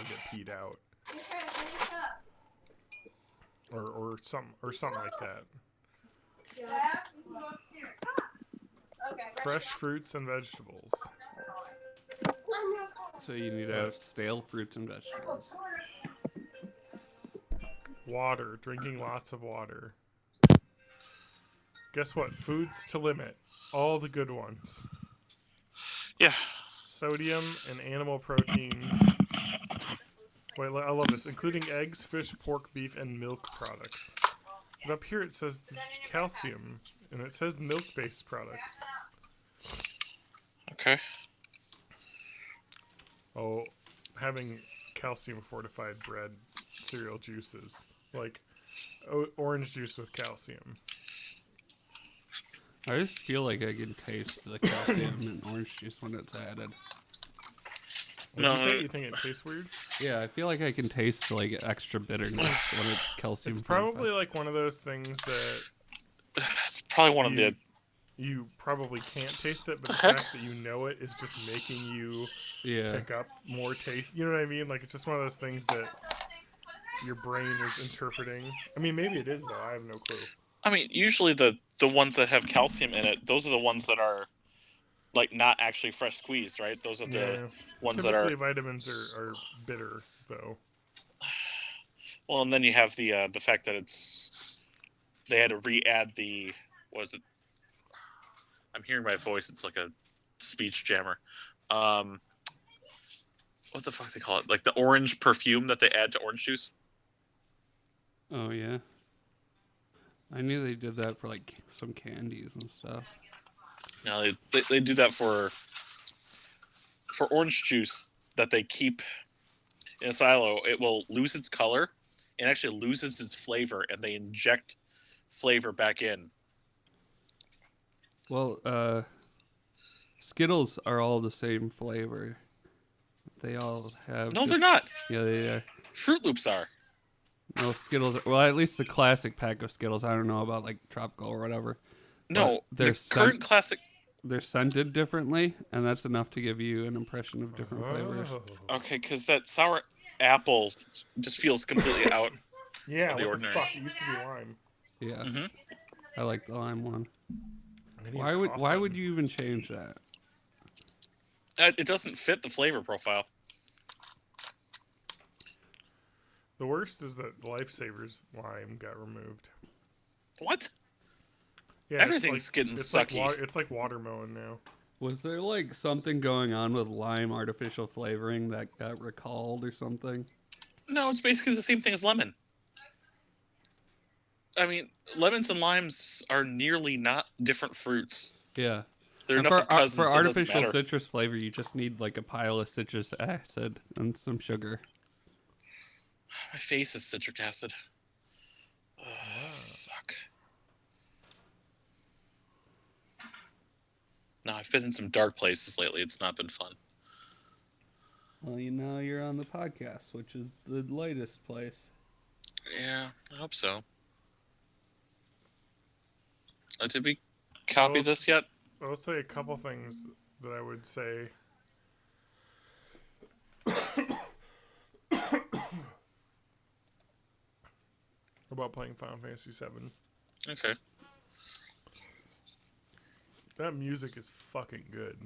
get peed out, or something like that. Fresh fruits and vegetables. So you need to have stale fruits and vegetables. Water. Drinking lots of water. Guess what? Foods to limit. All the good ones. Yeah. Sodium and animal proteins. Wait, I love this. Including eggs, fish, pork, beef, and milk products. But up here it says calcium, and it says milk-based products. Okay. Oh, having calcium-fortified bread, cereal juices. Like orange juice with calcium. I just feel like I can taste the calcium in orange juice when it's added. Did you say you think it tastes weird? Yeah, I feel like I can taste like extra bitterness when it's calcium. It's probably like one of those things that it's probably one of the. You probably can't taste it, but the fact that you know it is just making you pick up more taste. You know what I mean? Like it's just one of those things that your brain is interpreting. I mean, maybe it is though. I have no clue. I mean, usually the ones that have calcium in it, those are the ones that are like not actually fresh squeezed, right? Those are the ones that are. Typically, vitamins are bitter, though. Well, and then you have the fact that they had to re-add the what is it? I'm hearing my voice. It's like a speech jammer. What the fuck they call it? Like the orange perfume that they add to orange juice. Oh yeah. I knew they did that for like some candies and stuff. No, they do that for orange juice that they keep in a silo. It will lose its color and actually loses its flavor, and they inject flavor back in. Well, Skittles are all the same flavor. They all have. No, they're not. Yeah, they are. Fruit Loops are. No, Skittles. Well, at least the classic pack of Skittles. I don't know about like tropical or whatever. No, the current classic. They're scented differently, and that's enough to give you an impression of different flavors. Okay, because that sour apple just feels completely out. Yeah, of the ordinary. The fuck? It used to be lime. Yeah, mm-hmm. I like the lime one. Why would you even change that? It doesn't fit the flavor profile. The worst is that Lifesavers lime got removed. What? Yeah, everything's getting sucky. It's like watermelon now. Was there like something going on with lime artificial flavoring that got recalled or something? No, it's basically the same thing as lemon. I mean, lemons and limes are nearly not different fruits. Yeah. They're enough of cousins. For artificial citrus flavor, you just need like a pile of citrus acid and some sugar. My face is citric acid. Fuck. No, I've been in some dark places lately. It's not been fun. Well, you're on the podcast, which is the lightest place. Yeah, I hope so. Did we copy this yet? I'll say a couple things that I would say. About playing Final Fantasy VII. Okay. That music is fucking good.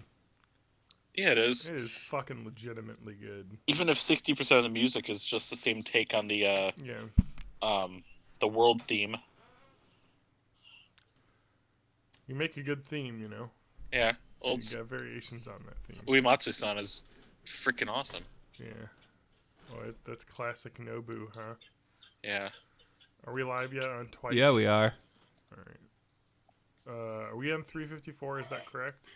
Yeah, it is. It is fucking legitimately good. Even if 60% of the music is just the same take on the the world theme. You make a good theme, you know. Yeah. Well, you got variations on that theme. Uematsu-san is freaking awesome. Yeah. Oh, that's classic Nobu, huh? Yeah. Are we live yet on Twitch? Yeah, we are. All right. Are we on 354? Is that correct?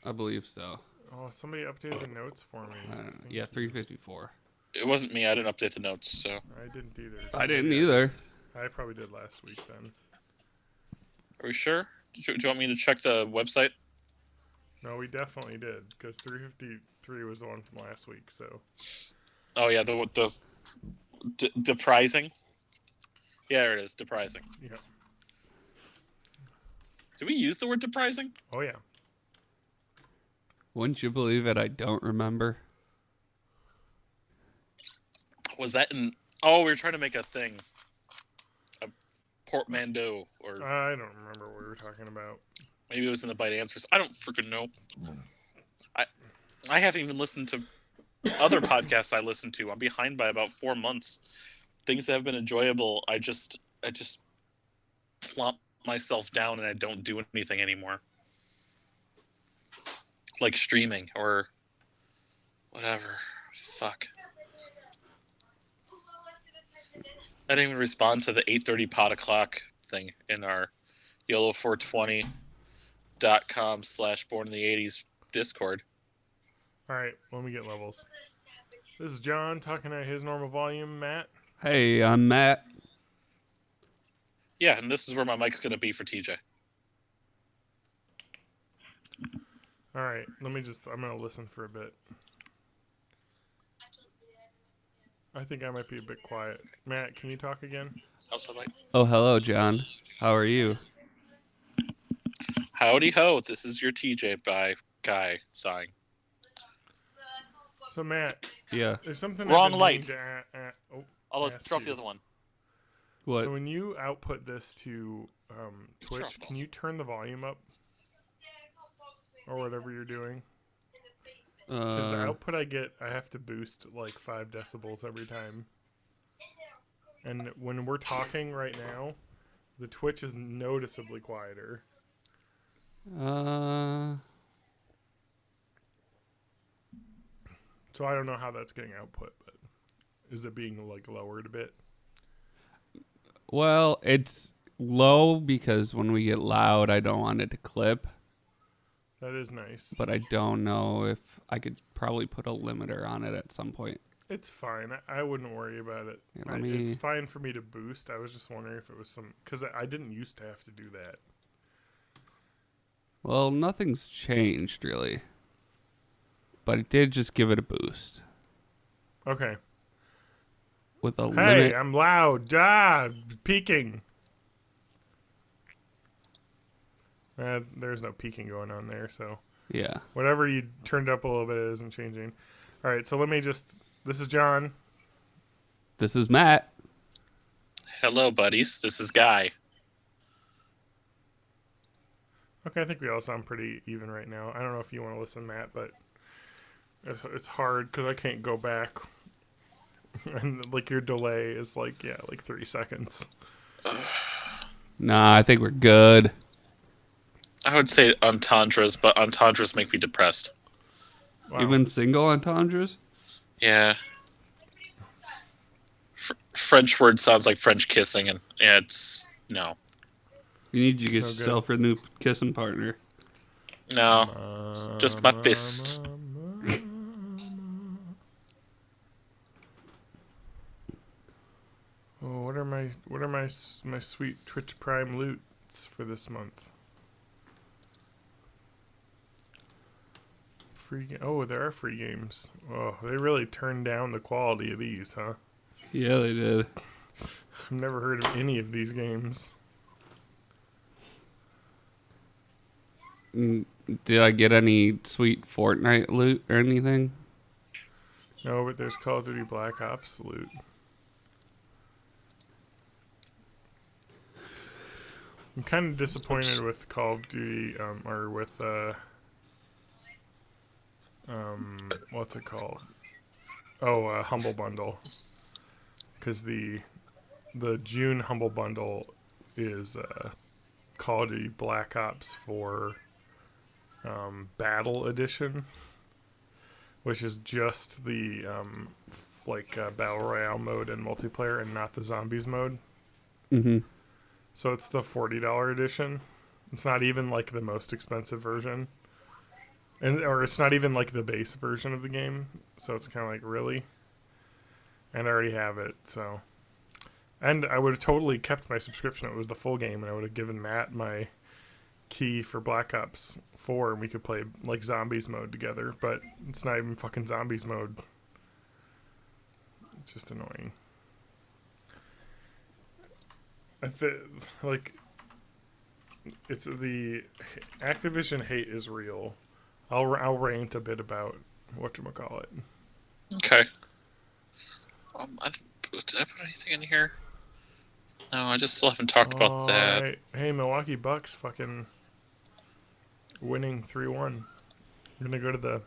I believe so. Oh, somebody updated the notes for me. I don't know. Yeah, 354. It wasn't me. I didn't update the notes, so. I didn't either. I didn't either. I probably did last week then. Are we sure? Do you want me to check the website? No, we definitely did, because 353 was the one from last week, so. Oh, yeah, the deprising? Yeah, there it is, deprising. Yeah. Did we use the word deprising? Oh, yeah. Wouldn't you believe it? I don't remember. Was that in? Oh, we were trying to make a thing, a portmanteau, or I don't remember what we were talking about. maybe it was in the Bite Answers. I don't freaking know. I haven't even listened to other podcasts I listen to. I'm behind by about 4 months. Things that have been enjoyable, I just plump myself down and I don't do anything anymore. Like streaming or whatever. Fuck. I didn't even respond to the 8:30 pot o'clock thing in our YOLO420.com/born in the 80s Discord. All right, let me get levels. This is John talking at his normal volume. Matt. Hey, I'm Matt. Yeah, and this is where my mic's going to be for TJ. All right, I'm going to listen for a bit. I think I might be a bit quiet. Matt, can you talk again? Oh, hello, John. How are you? Howdy ho, this is your TJ by Guy sighing. So, Matt. Yeah. There's something Wrong light. I'll drop the other one. What? So when you output this to Twitch, can you turn the volume up? Or whatever you're doing? Because the output I get, I have to boost like 5 decibels every time. And when we're talking right now, the Twitch is noticeably quieter. So I don't know how that's getting output, but is it being like lowered a bit? Well, it's low because when we get loud, I don't want it to clip. That is nice. But I don't know if I could probably put a limiter on it at some point. It's fine. I wouldn't worry about it. Yeah, it's fine for me to boost. I was just wondering if it was some... Because I didn't used to have to do that. Well, nothing's changed, really. But I did just give it a boost. Okay. With a Hey, limit. I'm loud. Peaking. There's no peaking going on there, so... Yeah. Whatever you turned up a little bit isn't changing. All right, so let me just... This is John. This is Matt. Hello, buddies. This is Guy. Okay, I think we all sound pretty even right now. I don't know if you want to listen, Matt, but it's hard because I can't go back. And like your delay is like 3 seconds. Nah, I think we're good. I would say entendres, but entendres make me depressed. Wow. Even single entendres? Yeah. French word sounds like French kissing, and it's no. You need to get yourself a new kissing partner. No, just my fist. Oh, what are my sweet Twitch Prime loots for this month? Oh, there are free games. Oh, they really turned down the quality of these, huh? Yeah, they did. I've never heard of any of these games. Did I get any sweet Fortnite loot or anything? No, but there's Call of Duty Black Ops loot. I'm kind of disappointed with Call of Duty, or with, what's it called? Oh, Humble Bundle. Because the June Humble Bundle is Call of Duty Black Ops 4 Battle Edition, which is just the Battle Royale mode and multiplayer, and not the Zombies mode. Mm-hmm. So it's the $40 edition. It's not even like the most expensive version. Or it's not even like the base version of the game. So it's kind of like, really? And I already have it, so. And I would have totally kept my subscription. It was the full game, and I would have given Matt my key for Black Ops 4, and we could play like Zombies mode together. But it's not even fucking Zombies mode. It's just annoying. It's the Activision hate is real. I'll rant a bit about whatchamacallit. Okay. Did I put anything in here? No, I just still haven't talked about that. Right. Hey, Milwaukee Bucks fucking winning 3-1. We're gonna go to the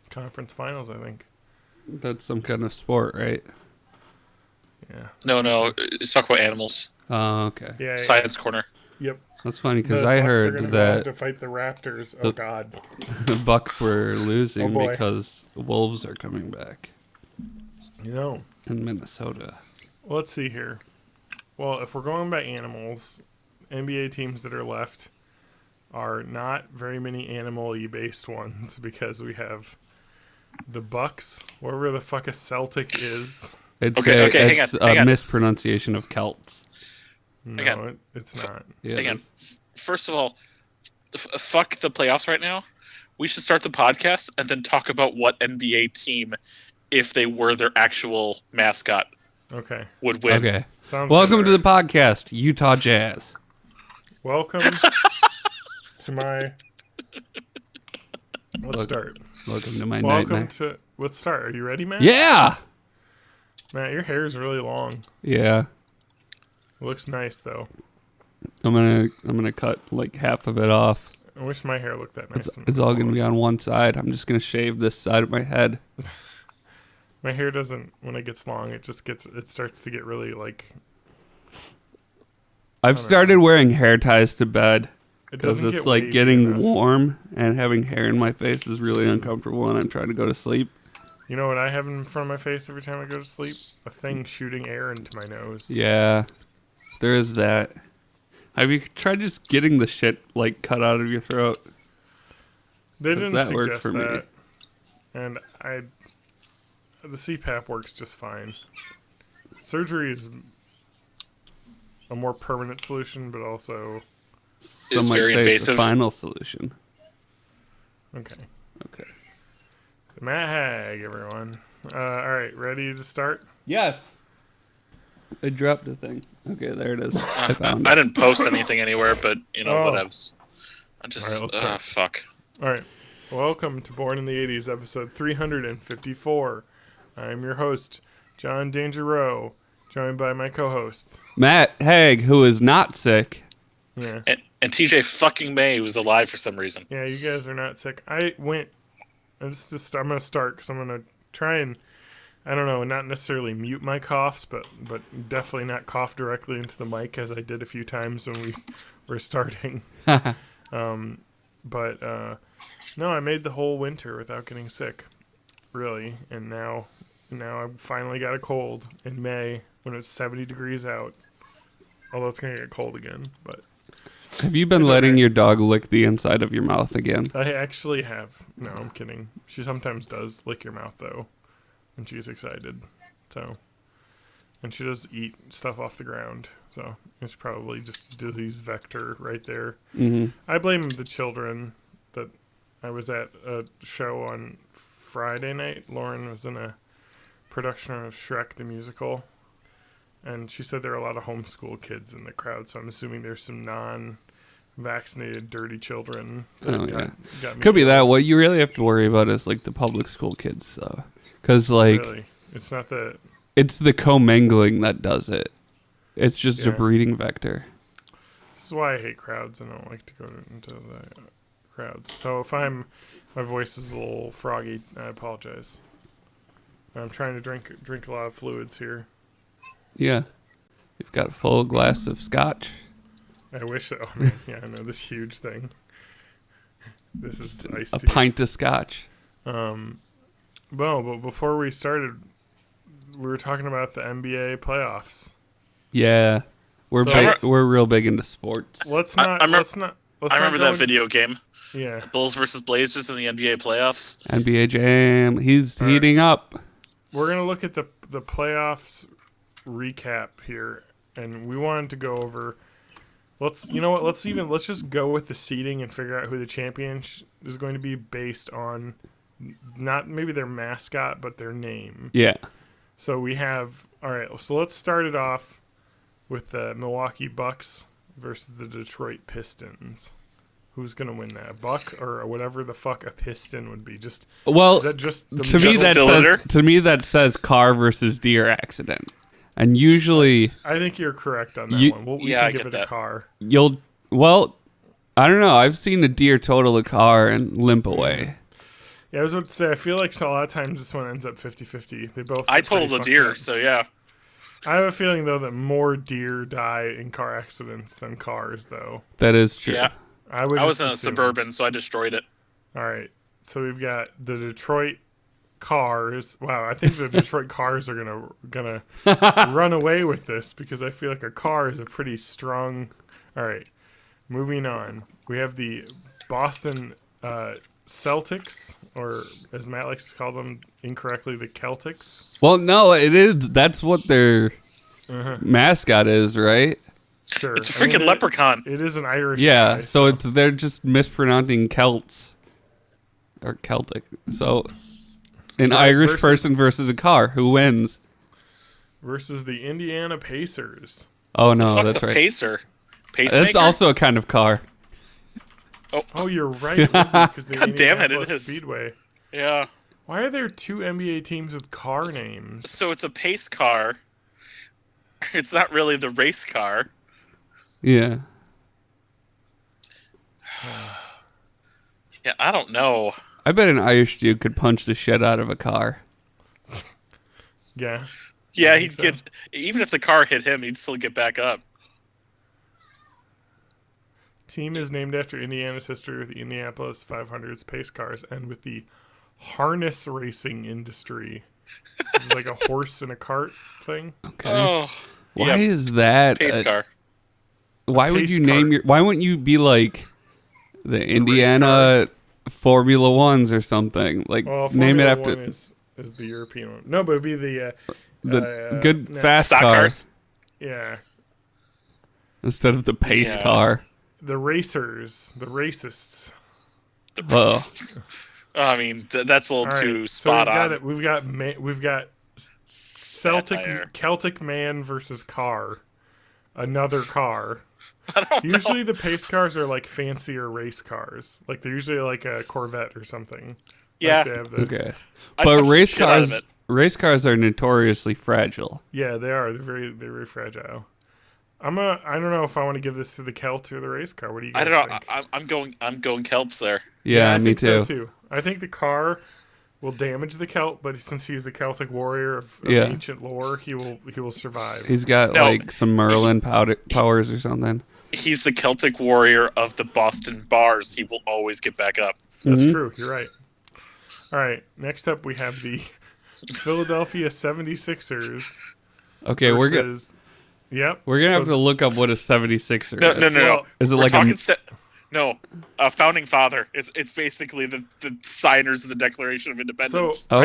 conference finals, I think. That's some kind of sport, right? Yeah. No, let's talk about animals. Oh, okay. Yeah. Science corner. Yep. That's funny because The I Bucks are heard gonna go that on to fight the Raptors. Oh God. the Bucks were losing boy. because the Wolves are coming back You know. in Minnesota. Let's see here. Well, if we're going by animals, NBA teams that are left are not very many animal-y based ones because we have the Bucks, wherever the fuck a Celtic is. It's okay, it's hang on. mispronunciation of Celts. No, it's not. Yeah, Again, first of all, fuck the playoffs right now. We should start the podcast and then talk about what NBA team, if they were their actual mascot, Okay. would win. Okay. Sounds Welcome good. to the podcast, Utah Jazz. Welcome to my. Let's start. Welcome to my Welcome night. to. Let's start. Are you ready, Matt? Yeah. Matt, your hair is really long. Yeah. It looks nice though. I'm gonna cut like half of it off. I wish my hair looked that nice. It's all gonna be on one side. I'm just gonna shave this side of my head. My hair doesn't. When it gets long, it starts to get really like. I've started wearing hair ties to bed It because doesn't it's get like wavy getting enough. warm and having hair in my face is really uncomfortable when I'm trying to go to sleep. You know what I have in front of my face every time I go to sleep? A thing shooting air into my nose. Yeah, there is that. Have you tried just getting the shit like cut out of your throat? They 'Cause didn't that worked suggest for me. that. And the CPAP works just fine. Surgery is a more permanent solution, but also It's Some might very say it's invasive. the final solution. okay. Okay. Matt Hag, everyone. All right, ready to start? Yes. I dropped a thing. Okay, there it is. I found I it. didn't post anything anywhere, but Oh. whatevs. I just All right, let's start. fuck. All right. Welcome to Born in the 80s, episode 354. I'm your host, John Dangeroux, joined by my co-host. Matt Haig, who is not sick. Yeah. And TJ fucking May was alive for some reason. Yeah, you guys are not sick. I'm going to start because I'm going to try and, I don't know, not necessarily mute my coughs, but definitely not cough directly into the mic as I did a few times when we were starting. No, I made the whole winter without getting sick, really. And now I've finally got a cold in May when it's 70 degrees out. Although it's going to get cold again, but Have you been letting your dog lick the inside of your mouth again? I actually have. No, I'm kidding. She sometimes does lick your mouth, though, when she's excited. So, and she does eat stuff off the ground. So, it's probably just a disease vector right there. Mm-hmm. I blame the children that I was at a show on Friday night. Lauren was in a production of Shrek the Musical. And she said there are a lot of homeschool kids in the crowd. So I'm assuming there's some non-vaccinated, dirty children. That Oh, got me Could be ill. that. What you really have to worry about is like the public school kids, though. Because like Really? It's not the... it's the commingling that does it. It's just a Yeah. breeding vector. This is why I hate crowds and I don't like to go into the crowds. So if my voice is a little froggy, I apologize. I'm trying to drink a lot of fluids here. Yeah. You've got a full glass of scotch. I wish that. Oh man, yeah, I know this huge thing. This is iced A tea. pint of scotch. Well, but before we started, we were talking about the NBA playoffs. Yeah. We're So we're real big into sports. Let's I not. remember- Let's I not remember go that in- video game. Yeah. Bulls versus Blazers in the NBA playoffs. NBA Jam. He's All right. heating up. We're gonna look at the playoffs recap here, and we wanted to go over. Let's just go with the seeding and figure out who the champion is going to be based on, not maybe their mascot but their name. Yeah. So we have all right. So let's start it off with the Milwaukee Bucks versus the Detroit Pistons. Who's gonna win that? A buck or whatever the fuck a piston would be? Just Well, is that just the to me that says car versus deer accident, and usually I think you're correct on that one. We can give it a car. I don't know. I've seen a deer total a car and limp away. Yeah, I was about to say, I feel like a lot of times this one ends up 50-50. They both. I totaled a deer, so yeah. I have a feeling though that more deer die in car accidents than cars, though. That is true. Yeah. I was in a Suburban, so I destroyed it. All right, so we've got the Detroit cars. Wow, I think the Detroit cars are gonna run away with this because I feel like a car is a pretty strong. All right, moving on. We have the Boston Celtics, or as Matt likes to call them incorrectly, the Celtics. Well, no, it is. That's what their mascot is, right? Sure. It's a freaking leprechaun. It is an Irish Yeah, guy, so they're just mispronouncing Celts or Celtic. So an Irish person versus a car, who wins? Versus the Indiana Pacers. Oh no, What's that's a right. Pacer? Pacemaker? That's also a kind of car. Oh, you're right. Because the God damn it, it Indianapolis is. Speedway. Yeah. Why are there two NBA teams with car names? So it's a pace car. It's not really the race car. Yeah. Yeah, I don't know. I bet an Irish dude could punch the shit out of a car. Yeah. Yeah, he'd get, even if the car hit him, he'd still get back up. Team is named after Indiana's history with the Indianapolis 500's pace cars and with the harness racing industry. It's like a horse and a cart thing. Okay. Oh, Why is that? Pace car. Why would you name your? Why wouldn't you be like the Indiana Formula Ones or something? Like name it after. One is the European one. No, but it'd be the good fast stock cars. Yeah. Instead of the pace car. The racers, the racists. The racists. I mean, that's a little too spot on. We've got Celtic man versus car. Another car. Usually the pace cars are like fancier race cars. Like they're usually like a Corvette or something. Yeah. Like Okay. But race cars are notoriously fragile. Yeah, they are. They're very fragile. I don't know if I want to give this to the Celt or the race car. What do you guys think? I don't know. I'm going Celts there. Yeah, me think too. So too. I think the car will damage the Celt, but since he's a Celtic warrior of ancient lore, he will survive. He's got like some Merlin powers or something. He's the Celtic warrior of the Boston bars. He will always get back up. That's true. You're right. All right. Next up, we have the Philadelphia 76ers. Okay, we're gonna. Yep. We're gonna have to look up what a 76er is. No. Is it we're like talking a founding father? It's basically the signers of the Declaration of Independence. So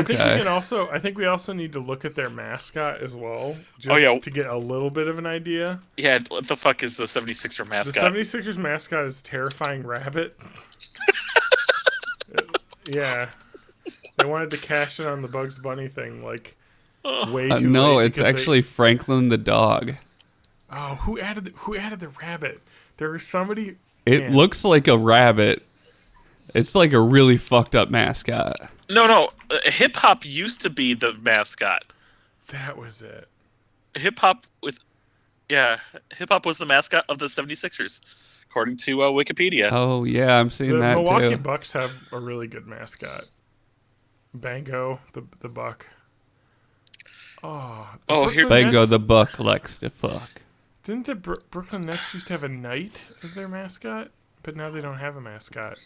I think we also need to look at their mascot as well, just to get a little bit of an idea. Yeah, what the fuck is the 76er mascot? The 76ers mascot is Terrifying Rabbit. Yeah. They wanted to cash in on the Bugs Bunny thing way too late. No, it's actually Franklin the dog. Oh, who added the rabbit? There was somebody. It looks like a rabbit. It's like a really fucked up mascot. No. Hip hop used to be the mascot. That was it. Hip hop was the mascot of the 76ers, according to Wikipedia. Oh yeah, I'm seeing that too. The Milwaukee Bucks have a really good mascot. Bango, the buck. Bango the buck likes to fuck. Didn't the Brooklyn Nets used to have a knight as their mascot? But now they don't have a mascot.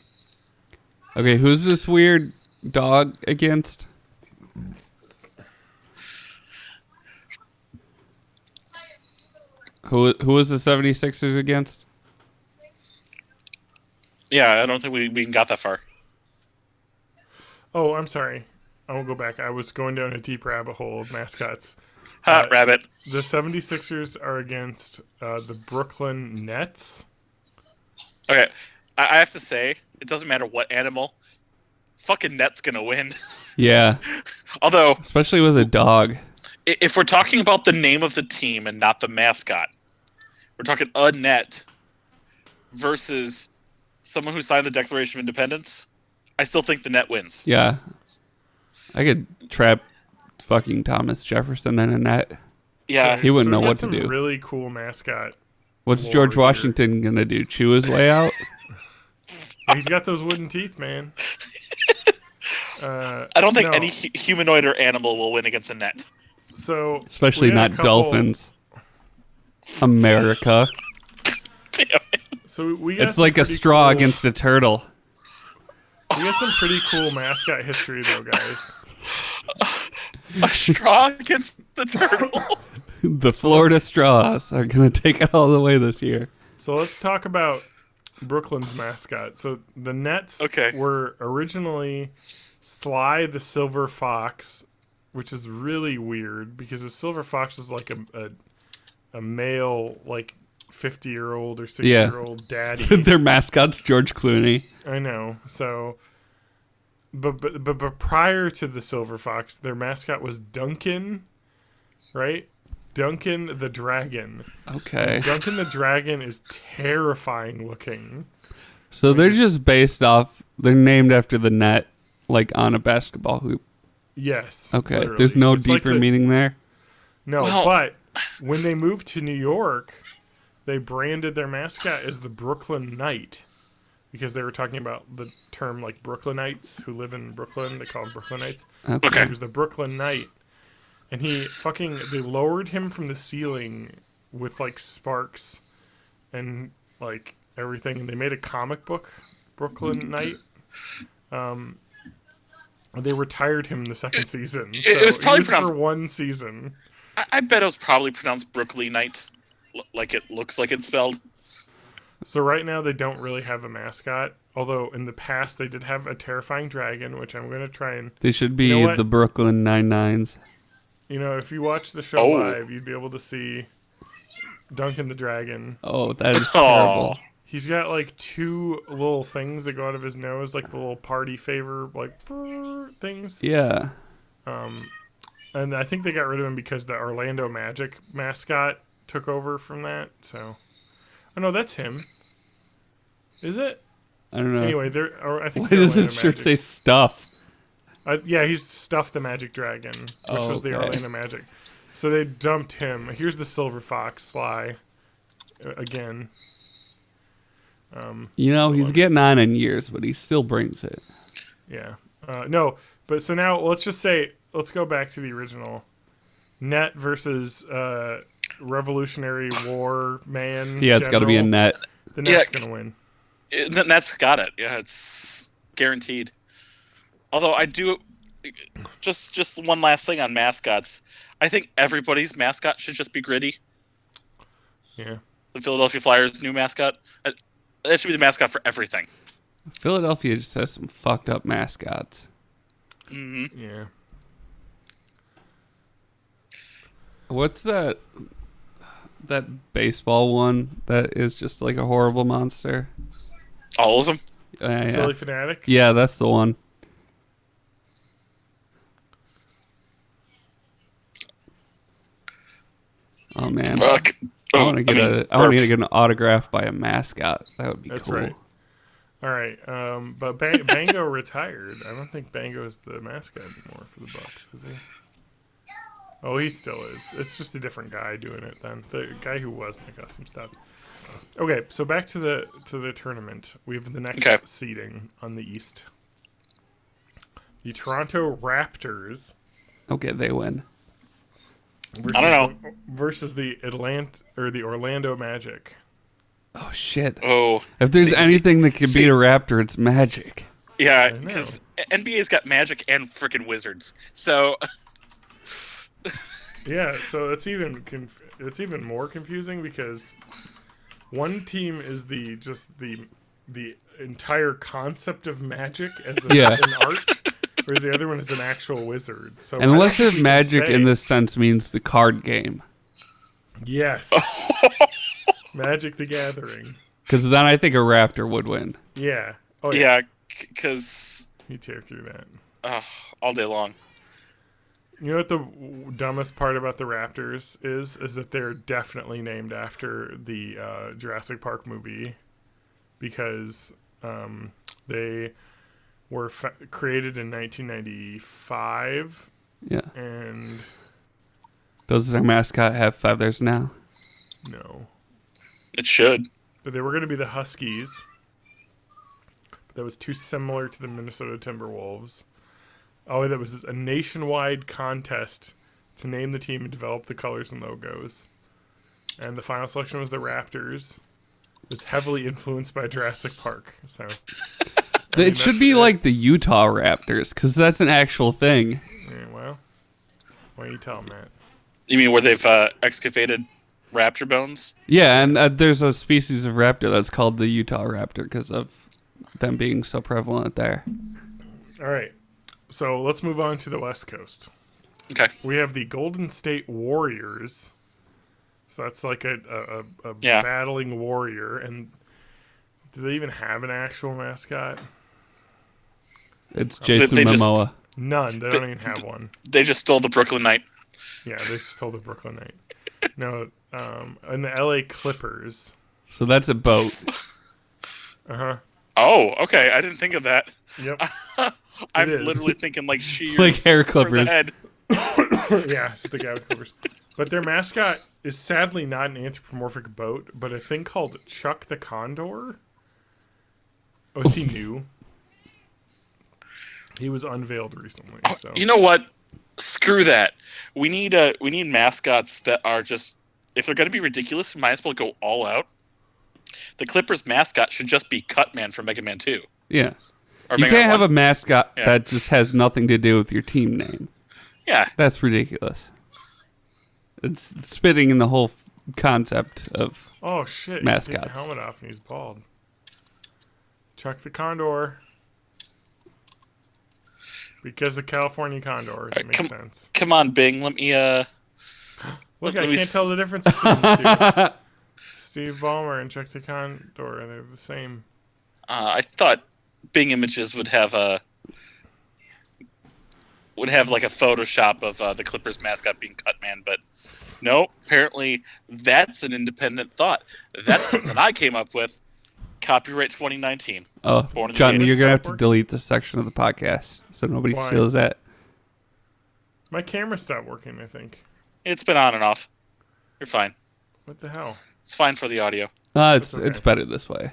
Okay, who's this weird dog against? Who was the 76ers against? Yeah, I don't think we even got that far. Oh, I'm sorry. I won't go back. I was going down a deep rabbit hole of mascots. Rabbit. The 76ers are against the Brooklyn Nets. Okay, I have to say, it doesn't matter what animal. Fucking Net's gonna win. Yeah. Although, especially with a dog. If we're talking about the name of the team and not the mascot, we're talking a net versus someone who signed the Declaration of Independence, I still think the net wins. Yeah. I could trap fucking Thomas Jefferson in a net. Yeah. He wouldn't know what to do. Really cool mascot. What's George Washington going to do? Chew his way out? He's got those wooden teeth, man. I don't think any humanoid or animal will win against a net. So, especially not dolphins. America. Damn it. So we got it's like a straw against a turtle. We got some pretty cool mascot history, though, guys. A straw against the turtle? The Florida Straws are going to take it all the way this year. So let's talk about Brooklyn's mascot. So the Nets were originally Sly the Silver Fox, which is really weird because the Silver Fox is like a male, like 50-year-old or 60-year-old daddy. Their mascot's George Clooney. I know. So, but prior to the Silver Fox, their mascot was Duncan, right? Duncan the Dragon. Okay. And Duncan the Dragon is terrifying looking. So they're just based off. They're named after the net, like on a basketball hoop. Yes. Okay. Literally. There's no it's deeper meaning there. No, but when they moved to New York, they branded their mascot as the Brooklyn Knight because they were talking about the term like Brooklynites who live in Brooklyn. They call them Brooklynites. Okay. So he was the Brooklyn Knight. And they lowered him from the ceiling with like sparks and like everything. And they made a comic book, Brooklyn Knight. They retired him in the second season. So it was probably pronounced for one season. I bet it was probably pronounced Brooklyn Knight, like it looks like it's spelled. So right now they don't really have a mascot. Although in the past they did have a terrifying dragon, which I'm going to try and... They should be the Brooklyn Nine-Nines. You know, if you watch the show live, you'd be able to see Duncan the Dragon. Oh, that is terrible. He's got like two little things that go out of his nose, like the little party favor, like things. Yeah. And I think they got rid of him because the Orlando Magic mascot took over from that. So, oh no, that's him. Is it? I don't know. Anyway, I think. Why does this shirt say stuff? Yeah, he's Stuff the Magic Dragon, which was the Orlando Magic. So they dumped him. Here's the Silver Fox, Sly, again. He's getting on in years, but he still brings it. Yeah. No, but so now let's go back to the original. Net versus Revolutionary War man. Yeah, it's got to be a net. The net's going to win. The net's got it. Yeah, it's guaranteed. Although I do, just one last thing on mascots. I think everybody's mascot should just be Gritty. Yeah. The Philadelphia Flyers' new mascot. That should be the mascot for everything. Philadelphia just has some fucked up mascots. Mm-hmm. Yeah. What's that baseball one that is just like a horrible monster? All of them? Yeah. Philly Fanatic? Yeah, that's the one. Oh man, I want to get an autograph by a mascot. That would be That's cool. Right. All right, but Bango retired. I don't think Bango is the mascot anymore for the Bucks, is he? Oh, he still is. It's just a different guy doing it then. The guy who was in the custom stuff. Okay, so back to the tournament. We have the next seeding on the East. The Toronto Raptors. Okay, they win. I don't know. Versus the Orlando Magic. Oh shit! Oh, if there's anything that can beat a Raptor, it's Magic. Yeah, because NBA's got Magic and freaking Wizards. So. Yeah, so it's even more confusing because one team is the entire concept of Magic as an art, whereas the other one is an actual wizard. So unless if Magic in this sense means the card game. Yes. Magic the Gathering. Because then I think a Raptor would win. Yeah. Oh yeah. Because you tear through that. All day long. You know what the dumbest part about the Raptors is that they're definitely named after the Jurassic Park movie, because They were created in 1995. Yeah. And does their mascot have feathers now? No. It should. But they were going to be the Huskies. But that was too similar to the Minnesota Timberwolves. Oh, that was a nationwide contest to name the team and develop the colors and logos. And the final selection was the Raptors. It was heavily influenced by Jurassic Park. So it should be like the Utah Raptors, because that's an actual thing. Yeah, well, why don't you tell them, Matt? You mean where they've excavated raptor bones? Yeah, and there's a species of raptor that's called the Utah Raptor because of them being so prevalent there. All right. So let's move on to the West Coast. Okay. We have the Golden State Warriors. So that's like a battling warrior. And do they even have an actual mascot? It's Jason Momoa. None. They don't even have one. They just stole the Brooklyn Knight. Yeah, they stole the Brooklyn Knight. No, and the LA Clippers. So that's a boat. Uh-huh. Oh, okay. I didn't think of that. Yep. I'm literally thinking like shears. Like hair clippers. For the head. Yeah, just a guy with clippers. But their mascot is sadly not an anthropomorphic boat, but a thing called Chuck the Condor. Oh, is he new? He was unveiled recently. So. You know what? Screw that. We need mascots that are just, if they're going to be ridiculous, we might as well go all out. The Clippers mascot should just be Cutman from Mega Man 2. Yeah. Or you Mega can't Man have 1. a mascot that just has nothing to do with your team name. Yeah. That's ridiculous. It's spitting in the whole concept of mascots. You take the helmet off and he's bald. Chuck the Condor. Because of California Condor. That makes sense. Come on, Bing. Let me, Look, I can't tell the difference between the two. Steve Ballmer and Chuck the Condor, they're the same. I thought Bing Images would have like a Photoshop of the Clippers mascot being Cutman, but no, apparently that's an independent thought. That's something I came up with. Copyright 2019. Oh, John, you're going to have to delete this section of the podcast so nobody steals that. My camera stopped working, I think. It's been on and off. You're fine. What the hell? It's fine for the audio. It's better this way.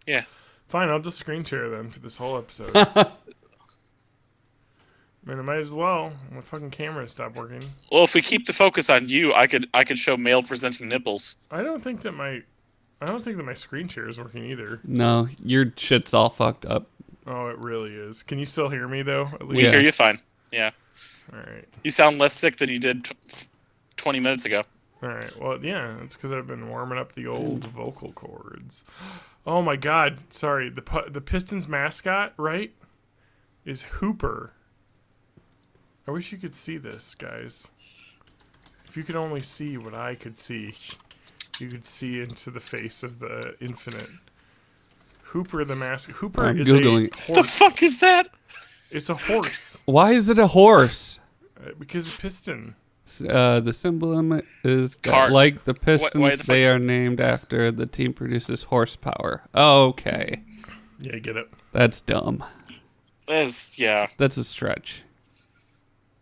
Yeah. Fine, I'll just screen share then for this whole episode. I might as well. My fucking camera stopped working. Well, if we keep the focus on you, I could show male presenting nipples. I don't think that my screen share is working either. No, your shit's all fucked up. Oh, it really is. Can you still hear me though? At least? We hear you fine. Yeah. All right. You sound less sick than you did 20 minutes ago. All right. Well, yeah, it's because I've been warming up the old vocal cords. Oh my God! Sorry. The Pistons mascot, right, is Hooper. I wish you could see this, guys. If you could only see what I could see, you could see into the face of the infinite. Hooper the mascot. Hooper is Googling. a horse. The fuck is that? It's a horse. Why is it a horse? Because piston. The symbol is that, like the Pistons, they are named after the team produces horsepower. Okay. Yeah, get it. That's dumb. That's a stretch.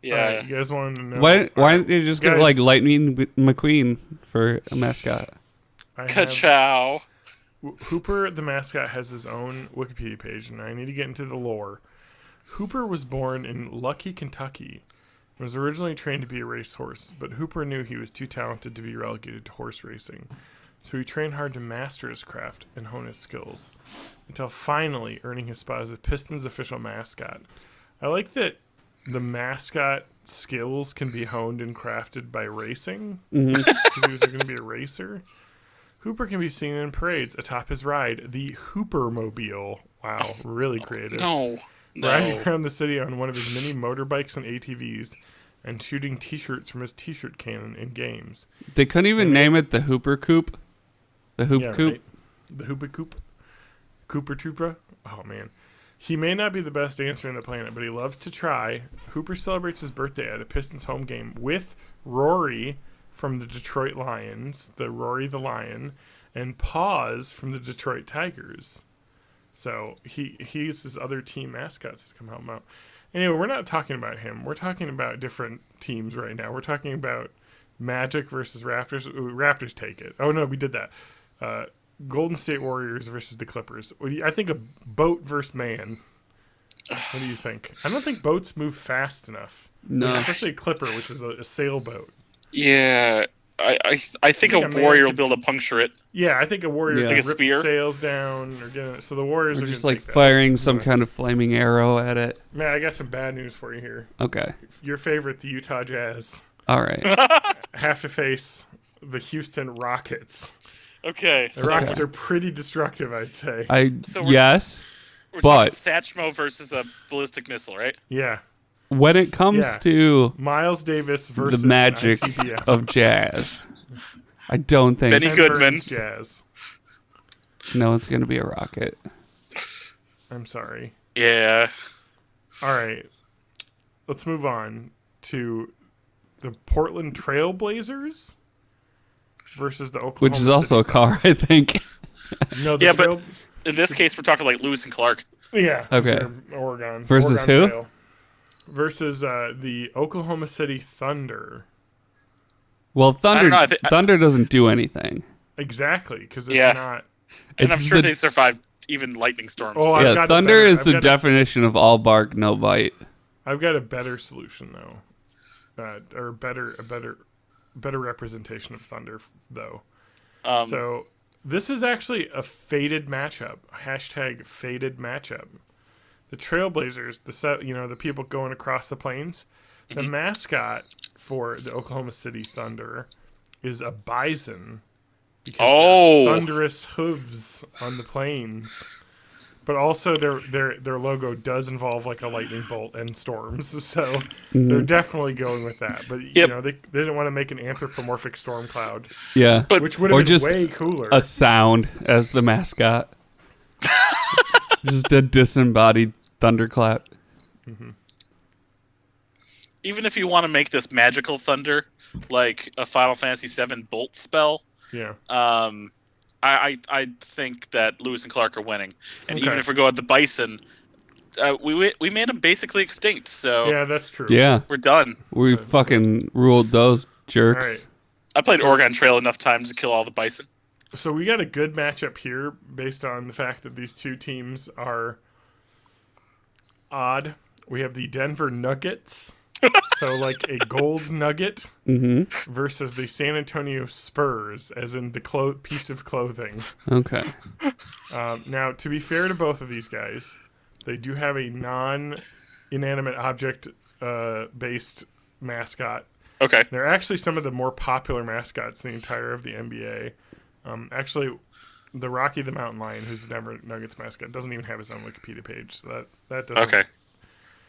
Yeah. You guys wanted to know. Why didn't they just get like Lightning McQueen for a mascot? Ka-chow. Hooper, the mascot, has his own Wikipedia page, and I need to get into the lore. Hooper was born in Lucky, Kentucky, and was originally trained to be a racehorse, but Hooper knew he was too talented to be relegated to horse racing. So he trained hard to master his craft and hone his skills, until finally earning his spot as the Pistons' official mascot. I like that the mascot skills can be honed and crafted by racing. Because he was going to be a racer. Hooper can be seen in parades atop his ride, the Hoopermobile. Wow, really creative. No. Riding around the city on one of his many motorbikes and ATVs, and shooting T-shirts from his T-shirt cannon in games. They couldn't even name it the Hooper Coop. The Hoop Coop. Right. The Hooper Coop. Cooper Trooper. Oh man. He may not be the best dancer on the planet, but he loves to try. Hooper celebrates his birthday at a Pistons home game with Rory from the Detroit Lions, the Rory the Lion, and Paws from the Detroit Tigers. So he uses other team mascots to come help him out. Anyway, we're not talking about him. We're talking about different teams right now. We're talking about Magic versus Raptors. Ooh, Raptors take it. Oh no, we did that. Golden State Warriors versus the Clippers. I think a boat versus man. What do you think? I don't think boats move fast enough. No, especially a clipper, which is a sailboat. Yeah, I think a warrior will be able to puncture it. Yeah, I think a warrior like a spear, sails down or get it. So the Warriors are just gonna like firing some kind of flaming arrow at it. Man, I got some bad news for you here. Okay, your favorite, the Utah Jazz. All right, have to face the Houston Rockets. Okay, the Rockets are pretty destructive, I'd say. Yes. We're talking Satchmo versus a ballistic missile, right? Yeah. When it comes to Miles Davis versus the magic of jazz, I don't think Benny Goodman Jazz. No, it's going to be a Rocket. I'm sorry. Yeah. All right. Let's move on to the Portland Trailblazers versus the Oklahoma Which is also a car, I think. No, but in this case, we're talking like Lewis and Clark. Yeah. Okay. Oregon. Versus Oregon who? Trail. Versus the Oklahoma City Thunder. Well, Thunder doesn't do anything. Exactly, because it's not. And I'm sure they survived even lightning storms. Oh, yeah, Thunder is the definition of all bark, no bite. I've got a better solution though, or a better representation of Thunder though. So this is actually a fated matchup. # fated matchup. The Trailblazers, the people going across the plains, the mascot for the Oklahoma City Thunder is a bison. Because thunderous hooves on the plains. But also their logo does involve like a lightning bolt and storms, so they're definitely going with that. But you know, they didn't want to make an anthropomorphic storm cloud. Yeah, which would have been way cooler. A sound as the mascot. Just a disembodied thunderclap. Mm-hmm. Even if you want to make this magical thunder, like a Final Fantasy VII bolt spell, I think that Lewis and Clark are winning. And even if we go at the bison, we made them basically extinct. So yeah, that's true. Yeah, we're done. We fucking ruled those jerks. All right. I played Oregon Trail enough times to kill all the bison. So we got a good matchup here based on the fact that these two teams are odd. We have the Denver Nuggets, so like a gold nugget, versus the San Antonio Spurs, as in the piece of clothing. Okay. Now, to be fair to both of these guys, they do have a non-inanimate object based mascot. Okay. They're actually some of the more popular mascots in the entire of the NBA. Actually, the Rocky the Mountain Lion, who's the Denver Nuggets mascot, doesn't even have his own Wikipedia page, so that doesn't. Okay.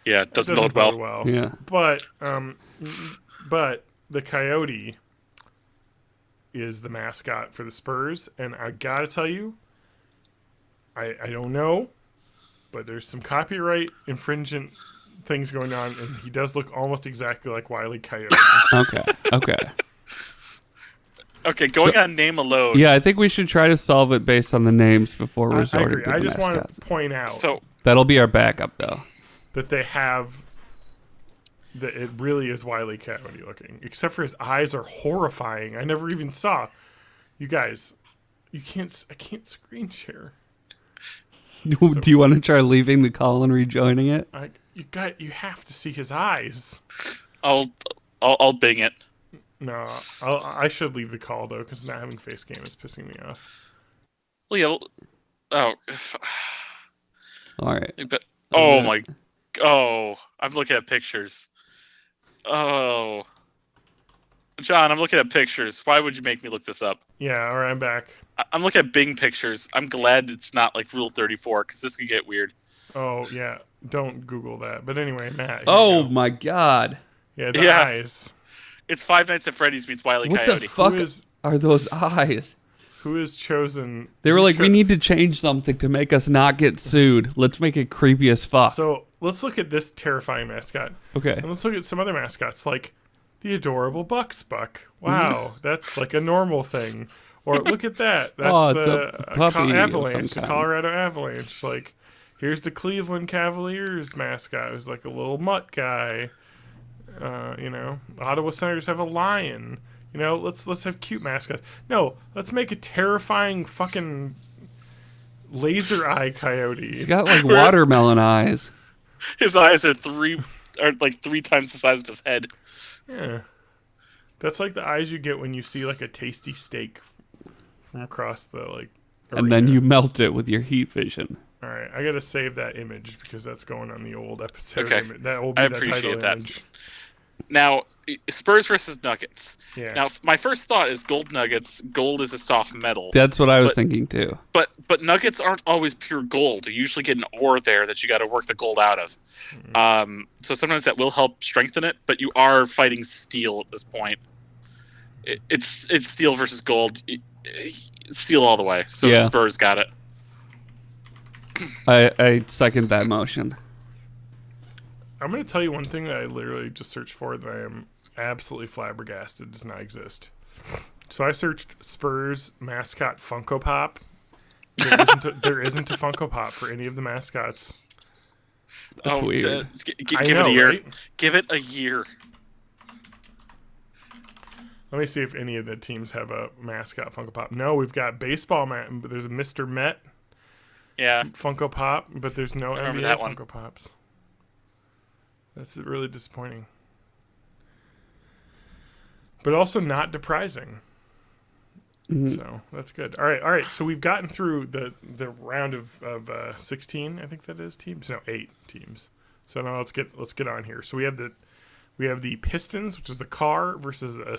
Yeah, it doesn't bode well. Yeah. But the Coyote is the mascot for the Spurs, and I gotta tell you, I don't know, but there's some copyright infringement things going on, and he does look almost exactly like Wile E. Coyote. Okay, going on name alone. Yeah, I think we should try to solve it based on the names before resorting to the I just mascots. want to point out. That'll be our backup, though. That they have, that it really is Wile E. Coyote looking, except for his eyes are horrifying. I never even saw. You guys, I can't screen share. Do you want to try leaving the call and rejoining it? You have to see his eyes. I'll Bing it. No, I should leave the call though, because not having face cam is pissing me off. Well, yeah. All right. I'm looking at pictures. Oh, John, I'm looking at pictures. Why would you make me look this up? Yeah, all right, I'm back. I'm looking at Bing pictures. I'm glad it's not like Rule 34, because this could get weird. Oh, yeah. Don't Google that. But anyway, Matt. Oh, my God. Yeah, the eyes. It's Five Nights at Freddy's meets Wile E. Coyote. What the fuck are those eyes? Who has chosen... They were like, we need to change something to make us not get sued. Let's make it creepy as fuck. So let's look at this terrifying mascot. Okay. And let's look at some other mascots, like the adorable Buck. Wow, that's like a normal thing. Or look at that. That's it's a puppy Avalanche, the Colorado Avalanche. Like, here's the Cleveland Cavaliers mascot, who's like a little mutt guy. Ottawa Senators have a lion. Let's have cute mascots. No, let's make a terrifying fucking laser eye coyote. He's got like watermelon eyes. His eyes are like 3 times the size of his head. Yeah. That's like the eyes you get when you see like a tasty steak from across the arena. And then you melt it with your heat vision. All right, I gotta save that image because that's going on the old episode. Okay, that will be I the appreciate title that. image. Now, Spurs versus Nuggets. Yeah. Now, my first thought is gold Nuggets. Gold is a soft metal. That's what I was thinking too. But Nuggets aren't always pure gold. You usually get an ore there that you got to work the gold out of. Mm-hmm. So sometimes that will help strengthen it. But you are fighting steel at this point. It's steel versus gold. Steel all the way. So yeah. Spurs got it. I second that motion. I'm going to tell you one thing that I literally just searched for that I am absolutely flabbergasted does not exist. So I searched Spurs mascot Funko Pop. There isn't a Funko Pop for any of the mascots. That's weird. Give it a year. Right? Give it a year. Let me see if any of the teams have a mascot Funko Pop. No, we've got baseball but there's a Mr. Met. Yeah. Funko Pop, but there's no NBA that Funko one. Pops. That's really disappointing. But also not depressing. Mm-hmm. So that's good. All right. So we've gotten through the round of 16. I think that is teams. No, 8 teams. So now let's get on here. So we have the Pistons, which is a car, versus a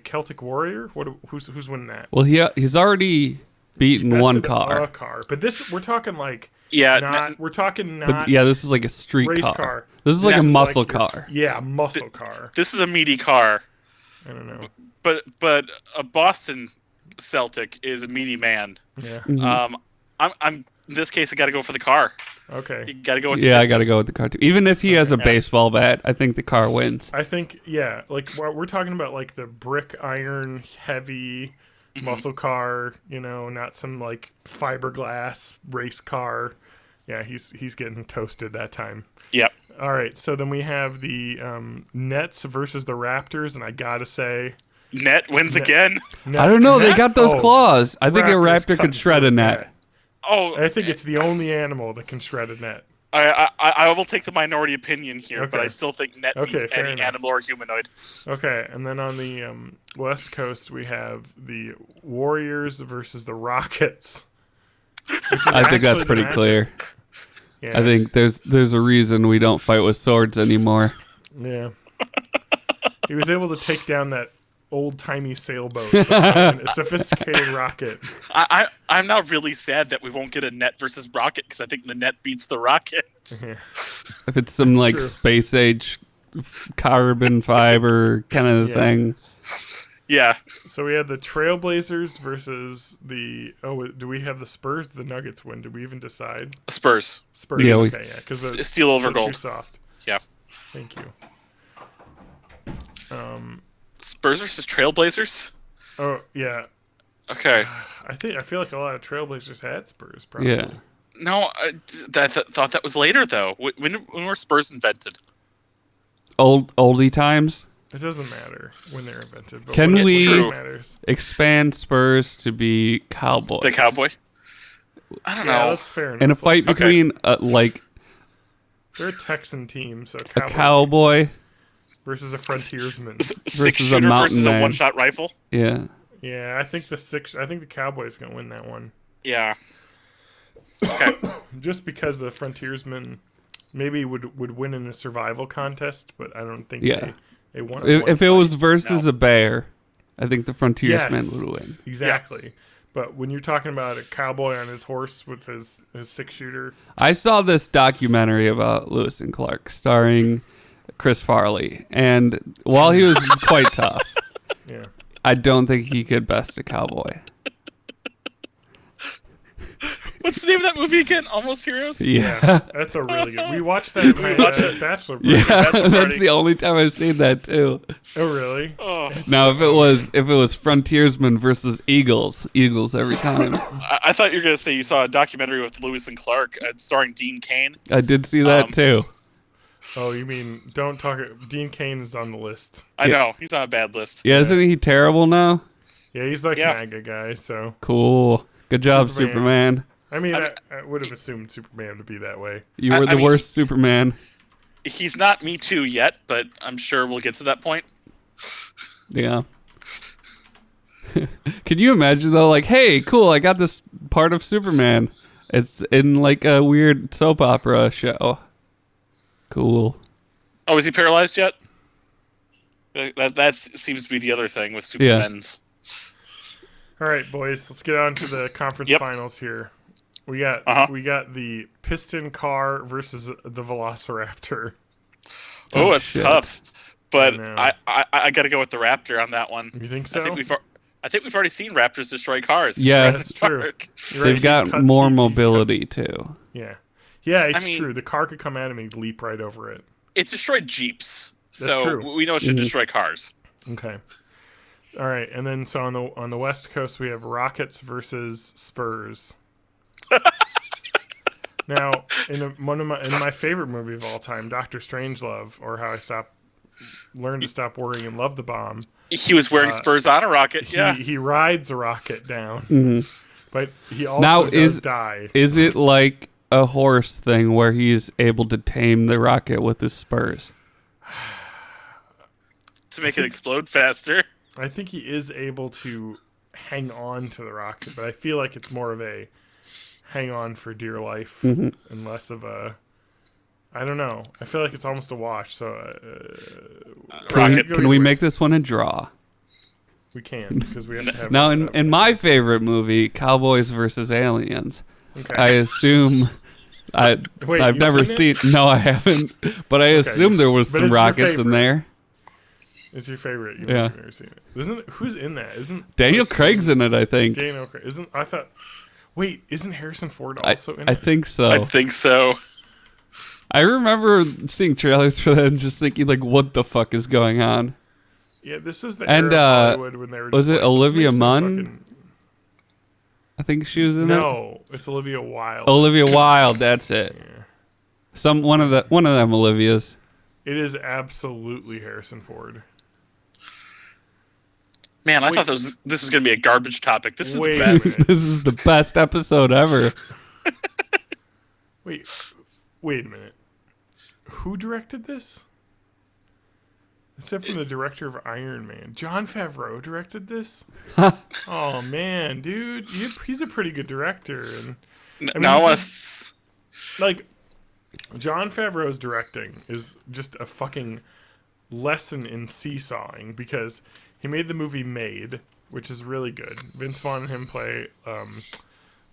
Celtic Warrior. Who's winning that? Well, he's already beaten one car. A car, but we're talking like. Yeah, we're talking not. But yeah, this is like a street race car. This is like a muscle car. Yeah, muscle car. This is a meaty car. I don't know. But a Boston Celtic is a meaty man. Yeah. Mm-hmm. I'm in this case I got to go for the car. Okay. You got to go with the I Piston. got to go with the car too. Even if he has a baseball bat, I think the car wins. I think like we're talking about like the brick iron heavy muscle car, not some like fiberglass race car. Yeah, he's getting toasted that time. Yep. All right, so then we have the Nets versus the Raptors, and I gotta say, Net wins again. I don't know. They got those claws. I think a raptor could shred a net. Oh, I think it's the only animal that can shred a net. I will take the minority opinion here, but I still think net beats any animal or humanoid. Okay, and then on the West Coast, we have the Warriors versus the Rockets. I think that's pretty clear. Yeah. I think there's a reason we don't fight with swords anymore. Yeah. He was able to take down that old-timey sailboat with a sophisticated rocket. I'm now really sad that we won't get a net versus rocket because I think the net beats the rocket. Yeah. If it's some like true. Space age carbon fiber kind of thing. Yeah. So we have the Trailblazers versus the... Oh, do we have the Spurs? The Nuggets win. Did we even decide? Spurs. Yeah, okay, yeah. Because steel over gold. Too soft. Yeah. Thank you. Spurs versus Trailblazers? Oh, yeah. Okay. I feel like a lot of Trailblazers had Spurs, probably. Yeah. No, I thought that was later, though. When were Spurs invented? Oldie times? It doesn't matter when they're invented. But Can we matters. expand Spurs to be Cowboys? The Cowboy? I don't know. That's fair enough. In a fight between, they're a Texan team, so a Cowboy versus a Frontiersman. Six-shooter versus a one-shot rifle? Yeah. Yeah, I think the Cowboys going to win that one. Yeah. Okay. Just because the Frontiersman maybe would win in a survival contest, but I don't think they won. If it was versus a bear, I think the Frontiersman would win. Exactly. Yeah. But when you're talking about a cowboy on his horse with his 6-shooter. I saw this documentary about Lewis and Clark starring Chris Farley, and while he was quite tough, I don't think he could best a cowboy. What's the name of that movie again? Almost Heroes? Yeah. That's a really good. We watched that at my bachelor party. Yeah, that's the only time I've seen that too. Oh, really? Oh. Now, if it was Frontiersmen versus Eagles every time. I thought you were going to say you saw a documentary with Lewis and Clark starring Dean Cain. I did see that too. Oh, you mean don't talk? Dean Cain is on the list. I know he's on a bad list. Yeah, isn't he terrible now? Yeah, he's like a MAGA guy. So cool. Good job, Superman. I mean, I would have assumed Superman to be that way. You were the worst Superman. He's not Me Too yet, but I'm sure we'll get to that point. Yeah. Can you imagine though? Like, hey, cool, I got this part of Superman. It's in like a weird soap opera show. Cool. Oh, is he paralyzed yet? That seems to be the other thing with Supermen's. All right, boys, let's get on to the conference finals here. We got the piston car versus the Velociraptor. Oh, it's tough. But I got to go with the Raptor on that one. You think so? I think we've already seen Raptors destroy cars. Yeah, that's true. They've got more mobility too. Yeah, it's true. The car could come at him and leap right over it. It destroyed Jeeps, That's true. We know it should destroy cars. Okay. All right, and then so on the West Coast we have Rockets versus Spurs. Now, in my favorite movie of all time, Dr. Strangelove, or How I Learned to Stop Worrying and Love the Bomb. He was wearing Spurs on a rocket. He rides a rocket down, but he also does die. Is it like a horse thing where he's able to tame the rocket with his spurs to make it explode faster? I think he is able to hang on to the rocket, but I feel like it's more of a hang on for dear life and less of a, I don't know. I feel like it's almost a wash. So can we make this one a draw? We can, because we have to have now in my favorite movie, Cowboys versus Aliens. Okay. I assume I've never seen. No, I haven't. But I assume there was some rockets in there. It's your favorite. You've never seen it. Who's in that? Isn't Daniel Craig's in it? I think. Daniel Craig isn't. I thought. Wait, isn't Harrison Ford also in it? I think so. I think so. I remember seeing trailers for that and just thinking, like, what the fuck is going on? Yeah, this was the era of Hollywood when they were. Was it Olivia Munn? I think she was in it. No, it's Olivia Wilde. Olivia Wilde, that's it. Yeah. One of them Olivias. It is absolutely Harrison Ford. Man, I thought this was going to be a garbage topic. This is the best. This is the best episode ever. Wait a minute. Who directed this? It said from the director of Iron Man. Jon Favreau directed this? Oh, man, dude. He's a pretty good director. And like, Jon Favreau's directing is just a fucking lesson in seesawing, because he made the movie Made, which is really good. Vince Vaughn and him play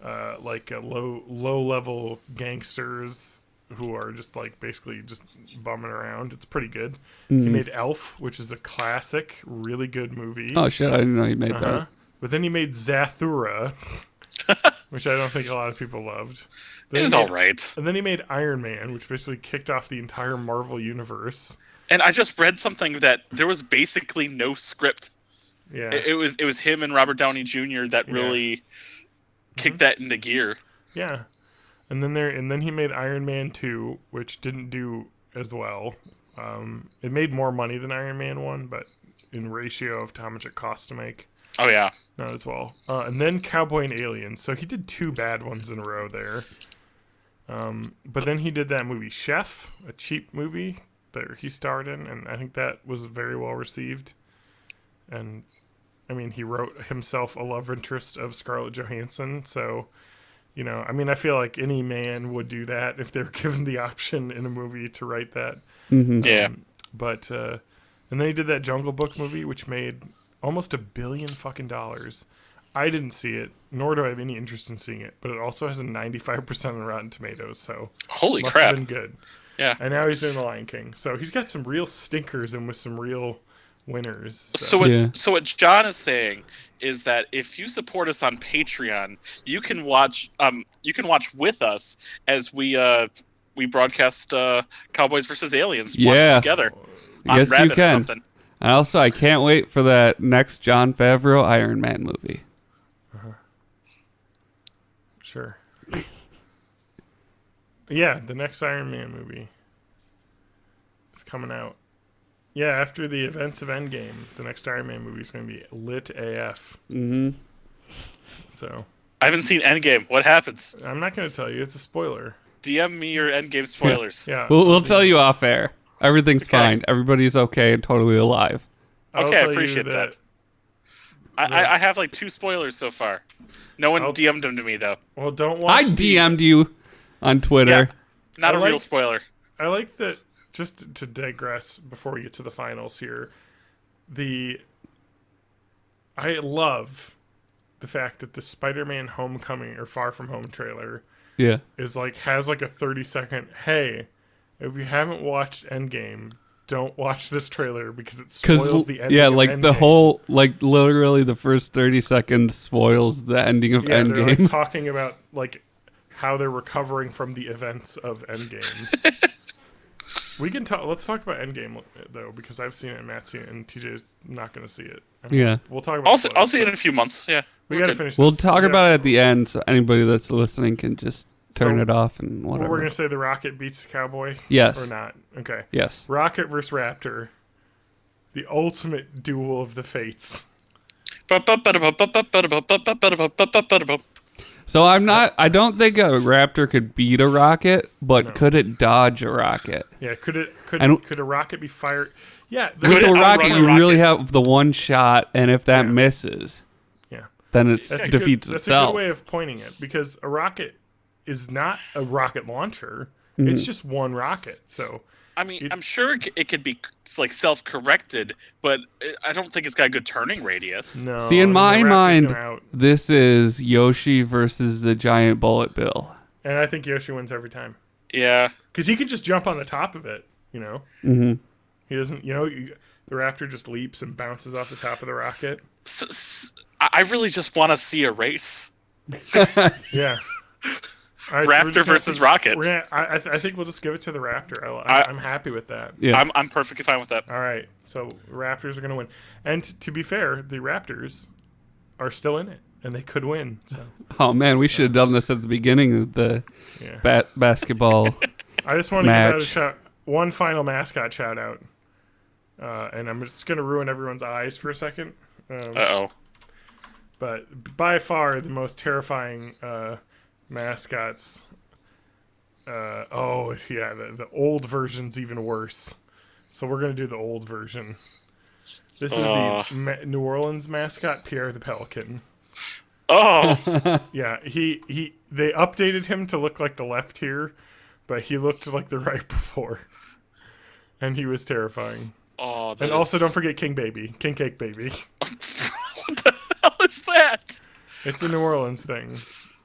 like low-level gangsters who are just like basically just bumming around. It's pretty good. He made Elf, which is a classic, really good movie. Oh shit, I didn't know he made that. But then he made Zathura, which I don't think a lot of people loved. It was alright. And then he made Iron Man, which basically kicked off the entire Marvel universe. And I just read something that there was basically no script. Yeah. It was him and Robert Downey Jr. that really kicked that into gear. Yeah. And then he made Iron Man 2, which didn't do as well. It made more money than Iron Man 1, but in ratio of how much it cost to make. Oh, yeah. Not as well. And then Cowboy and Aliens. So he did 2 bad ones in a row there. But then he did that movie Chef, a cheap movie that he starred in, and I think that was very well received. And, I mean, he wrote himself a love interest of Scarlett Johansson, so... You know, I mean, I feel like any man would do that if they're given the option in a movie to write that. Mm-hmm. Yeah. But and then he did that Jungle Book movie, which made almost $1 billion fucking dollars. I didn't see it, nor do I have any interest in seeing it. But it also has a 95% on Rotten Tomatoes, so holy must crap, have been good. Yeah. And now he's doing The Lion King, so he's got some real stinkers and with some real winners. So what John is saying is that if you support us on Patreon, you can watch with us as we broadcast Cowboys versus Aliens. Watch it together on Rabbit or something. And also, I can't wait for that next Jon Favreau Iron Man movie. Sure. Yeah, the next Iron Man movie. It's coming out. Yeah, after the events of Endgame, the next Iron Man movie is going to be lit AF. Mm-hmm. So. I haven't seen Endgame. What happens? I'm not going to tell you. It's a spoiler. DM me your Endgame spoilers. Yeah. We'll tell you off air. Everything's fine. Everybody's okay and totally alive. Okay, I appreciate that. I have like 2 spoilers so far. No one DM'd them to me, though. Well, don't watch I DM'd you on Twitter. Yeah, not a real spoiler. I like that, just to digress before we get to the finals here, I love the fact that the Spider-Man Homecoming or Far From Home trailer has a 30-second, hey, if you haven't watched Endgame, don't watch this trailer because it spoils the ending of Endgame. The whole, literally the first 30 seconds spoils the ending of Endgame. They're talking about, how they're recovering from the events of Endgame. We can talk. Let's talk about Endgame, though, because I've seen it and Matt's seen it, and TJ's not going to see it. We'll talk about I'll see it in a few months, yeah. We got to finish this. We'll talk about it at the end, so anybody that's listening can just turn it off and whatever. We're going to say the Rocket beats the Cowboy? Yes. Or not? Okay. Yes. Rocket versus Raptor. The ultimate duel of the fates. So I don't think a Raptor could beat a rocket, but could it dodge a rocket? Yeah, could a rocket be fired? Yeah. With a rocket, you really have the one shot, and if that misses, then it defeats itself. That's a good way of pointing it, because a rocket is not a rocket launcher. Mm-hmm. It's just one rocket. So I mean, I'm sure it could be self-corrected, but I don't think it's got a good turning radius. No. See, in my mind, this is Yoshi versus the giant bullet bill. And I think Yoshi wins every time. Yeah. Because he can just jump on the top of it, Mm-hmm. He doesn't, the Raptor just leaps and bounces off the top of the rocket. I really just want to see a race. Yeah. Right, Raptor versus Rocket. I think we'll just give it to the Raptor. I'm happy with that. Yeah. I'm perfectly fine with that. All right. So Raptors are going to win. And to be fair, the Raptors are still in it, and they could win. So. Oh, man, we should have done this at the beginning of the basketball I just want to give out one final mascot shout-out. And I'm just going to ruin everyone's eyes for a second. Uh-oh. But by far the most terrifying mascots. The old version's even worse. So we're gonna do the old version. This is the New Orleans mascot, Pierre the Pelican. Oh, yeah. They updated him to look like the left here, but he looked like the right before, and he was terrifying. Oh, and also don't forget King Cake Baby. What the hell is that? It's a New Orleans thing.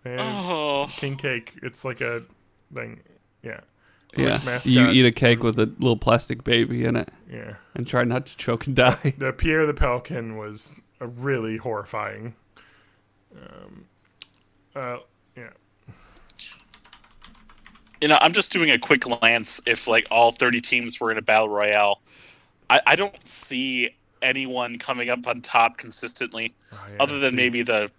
And King Cake, it's like a thing. Yeah. Yeah. You eat a cake with a little plastic baby in it. Yeah. And try not to choke and die. The Pierre the Pelican was a really horrifying. Yeah. I'm just doing a quick glance. If all 30 teams were in a battle royale, I don't see anyone coming up on top consistently, other than maybe the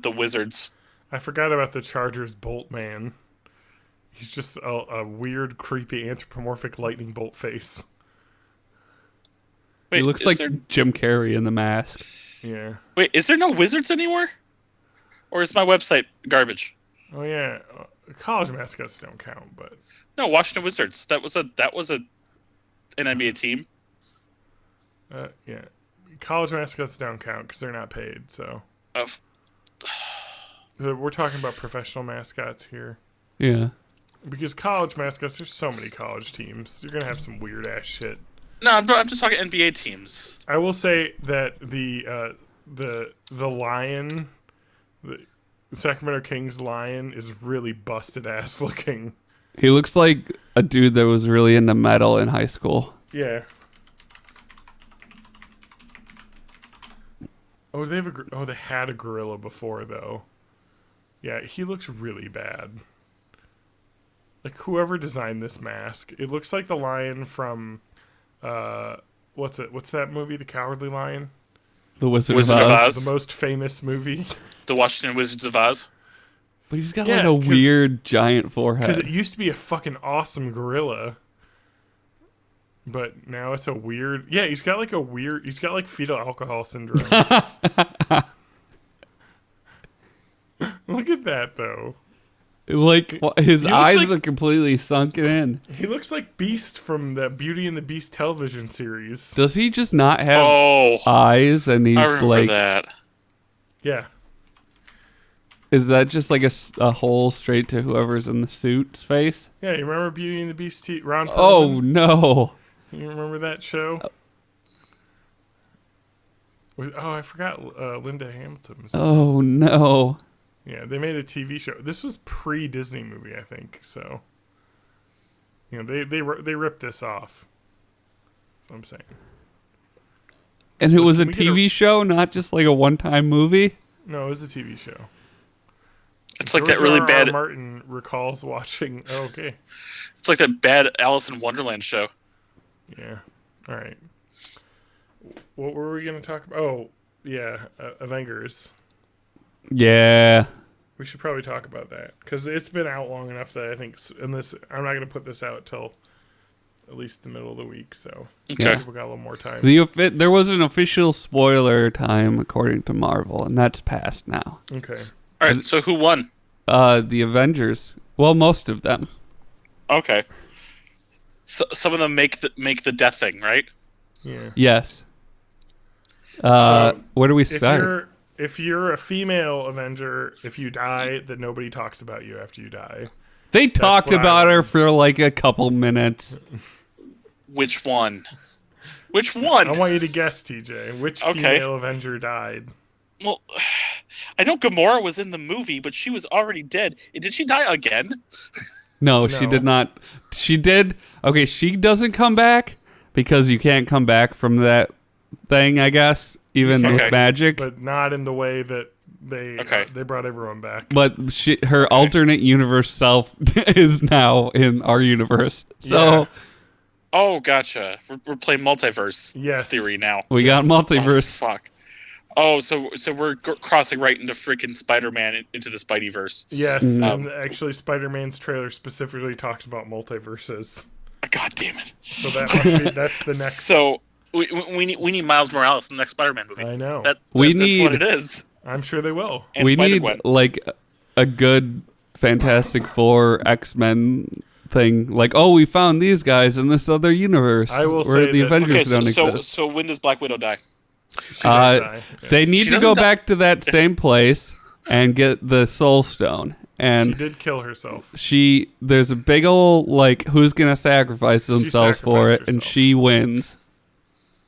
Wizards. I forgot about the Chargers Bolt Man. He's just a weird, creepy, anthropomorphic lightning bolt face. Wait, he looks like Jim Carrey in The Mask. Yeah. Wait, is there no Wizards anymore? Or is my website garbage? Oh yeah, college mascots don't count, but no, Washington Wizards. That was an NBA team. Yeah, college mascots don't count because they're not paid. So. We're talking about professional mascots here. Yeah. Because college mascots, there's so many college teams. You're gonna have some weird ass shit. No, I'm just talking NBA teams. I will say that the lion, the Sacramento Kings lion, is really busted ass looking. He looks like a dude that was really into metal in high school. Yeah. Oh, they had a gorilla before though. Yeah, he looks really bad. Like whoever designed this mask, it looks like the lion from, what's that movie? The Cowardly Lion. The Wizard of Oz. The most famous movie. The Washington Wizards of Oz. But he's got like a weird giant forehead. Because it used to be a fucking awesome gorilla. But now it's a weird... Yeah, he's got like fetal alcohol syndrome. Look at that, though. Like, his eyes are completely sunken in. He looks like Beast from the Beauty and the Beast television series. Does he just not have eyes? And he's I remember that. Yeah. Is that just like a hole straight to whoever's in the suit's face? Yeah, you remember Beauty and the Beast? Ron Perlman? Oh, no. You remember that show? I forgot Linda Hamilton. Oh, no. Yeah, they made a TV show. This was pre-Disney movie, I think. So, they ripped this off. That's what I'm saying. And it was a TV show, not just like a one-time movie? No, it was a TV show. It's like that really bad... Martin recalls watching... Oh, okay. It's like that bad Alice in Wonderland show. Yeah. All right. What were we going to talk about? Oh, yeah. Avengers. Yeah. We should probably talk about that. Because it's been out long enough that I think... I'm not going to put this out till at least the middle of the week. So okay. People got a little more time. There was an official spoiler time according to Marvel, and that's passed now. Okay. All right, so who won? The Avengers. Well, most of them. Okay. So some of them make the death thing, right? Yeah. Yes. Where do we start? If you're a female Avenger, if you die, then nobody talks about you after you die. They talked about her for like a couple minutes. Which one? Which one? I want you to guess, TJ. Which female Avenger died? Well, I know Gamora was in the movie, but she was already dead. Did she die again? No, she did not. She did. Okay, she doesn't come back because you can't come back from that thing, I guess, even with magic. But not in the way that they brought everyone back. But her alternate universe self is now in our universe. So. Yeah. Oh, gotcha. We're playing multiverse theory now. We got multiverse. Oh, fuck. Oh, so we're crossing right into freaking Spider-Man into the Spideyverse. Yes, and actually Spider-Man's trailer specifically talks about multiverses. God damn it. So that's the next... So we need Miles Morales in the next Spider-Man movie. I know. That's what it is. I'm sure they will. And we need like a good Fantastic Four X-Men thing. Like, oh, we found these guys in this other universe. I will where say the Avengers don't exist. So when does Black Widow die? They need to go back to that same place and get the Soul Stone. And she did kill herself. There's a big old like who's gonna sacrifice themselves for it, and she wins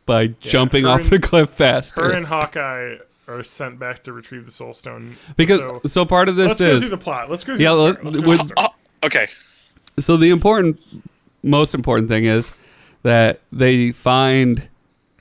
by jumping off the cliff faster. Her and Hawkeye are sent back to retrieve the Soul Stone. Because so part of this let's go through the plot. Let's go through the start. Okay. So the most important thing is that they find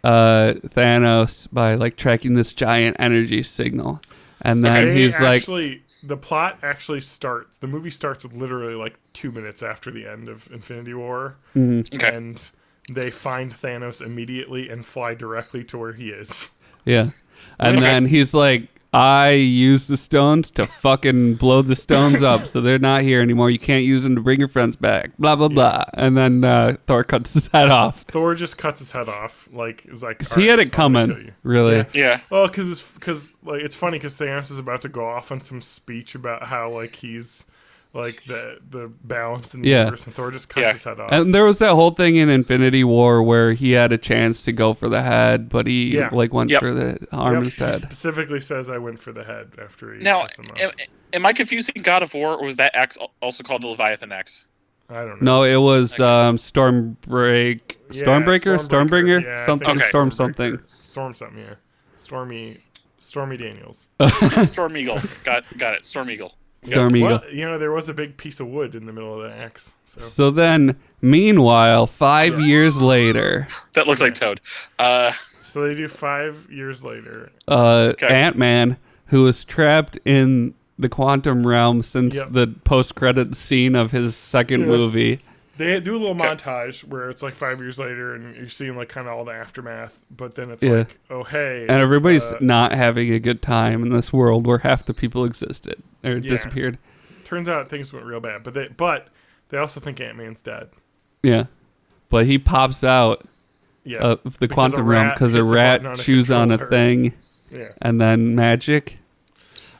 Thanos by like tracking this giant energy signal, and then he's the plot actually starts. The movie starts literally like 2 minutes after the end of Infinity War, and they find Thanos immediately and fly directly to where he is. Yeah, and then he's like, I use the stones to fucking blow the stones up, so they're not here anymore. You can't use them to bring your friends back. Blah blah blah. And then Thor cuts his head off. Thor just cuts his head off. Like it's like he had it coming. Really? Yeah. Well, because like it's funny because Thanos is about to go off on some speech about how like he's like the balance in the universe, and Thor just cuts his head off. And there was that whole thing in Infinity War where he had a chance to go for the head, but he like went for the arm instead. He specifically says, "I went for the head" after he cuts him off. Am I confusing God of War, or was that X also called the Leviathan X? I don't know. No, it was Stormbringer, something, Storm something. Storm something, yeah. Stormy Daniels. Storm Eagle. Got it. Storm Eagle. Storm Eagle. Well, there was a big piece of wood in the middle of the axe. So then, meanwhile, 5 years later... That looks like Toad. So they do 5 years later. Ant-Man, who was trapped in the quantum realm since the post-credit scene of his second movie. They do a little montage where it's like 5 years later, and you're seeing like kind of all the aftermath. But then it's like, oh hey, and everybody's not having a good time in this world where half the people existed or disappeared. Turns out things went real bad, but they also think Ant-Man's dead. Yeah, but he pops out of the quantum realm because a rat chews on a thing, and then magic.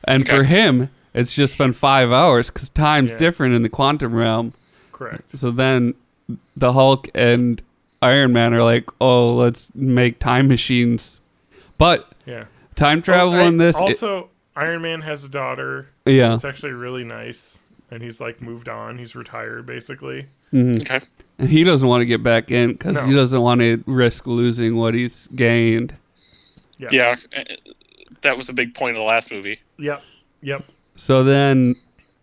And for him, it's just been 5 hours because time's different in the quantum realm. Correct. So then the Hulk and Iron Man are like, oh, let's make time machines. But time travel in this... Also, Iron Man has a daughter. Yeah. It's actually really nice. And he's like moved on. He's retired, basically. Mm-hmm. Okay. And he doesn't want to get back in because he doesn't want to risk losing what he's gained. Yeah. That was a big point of the last movie. Yep. So then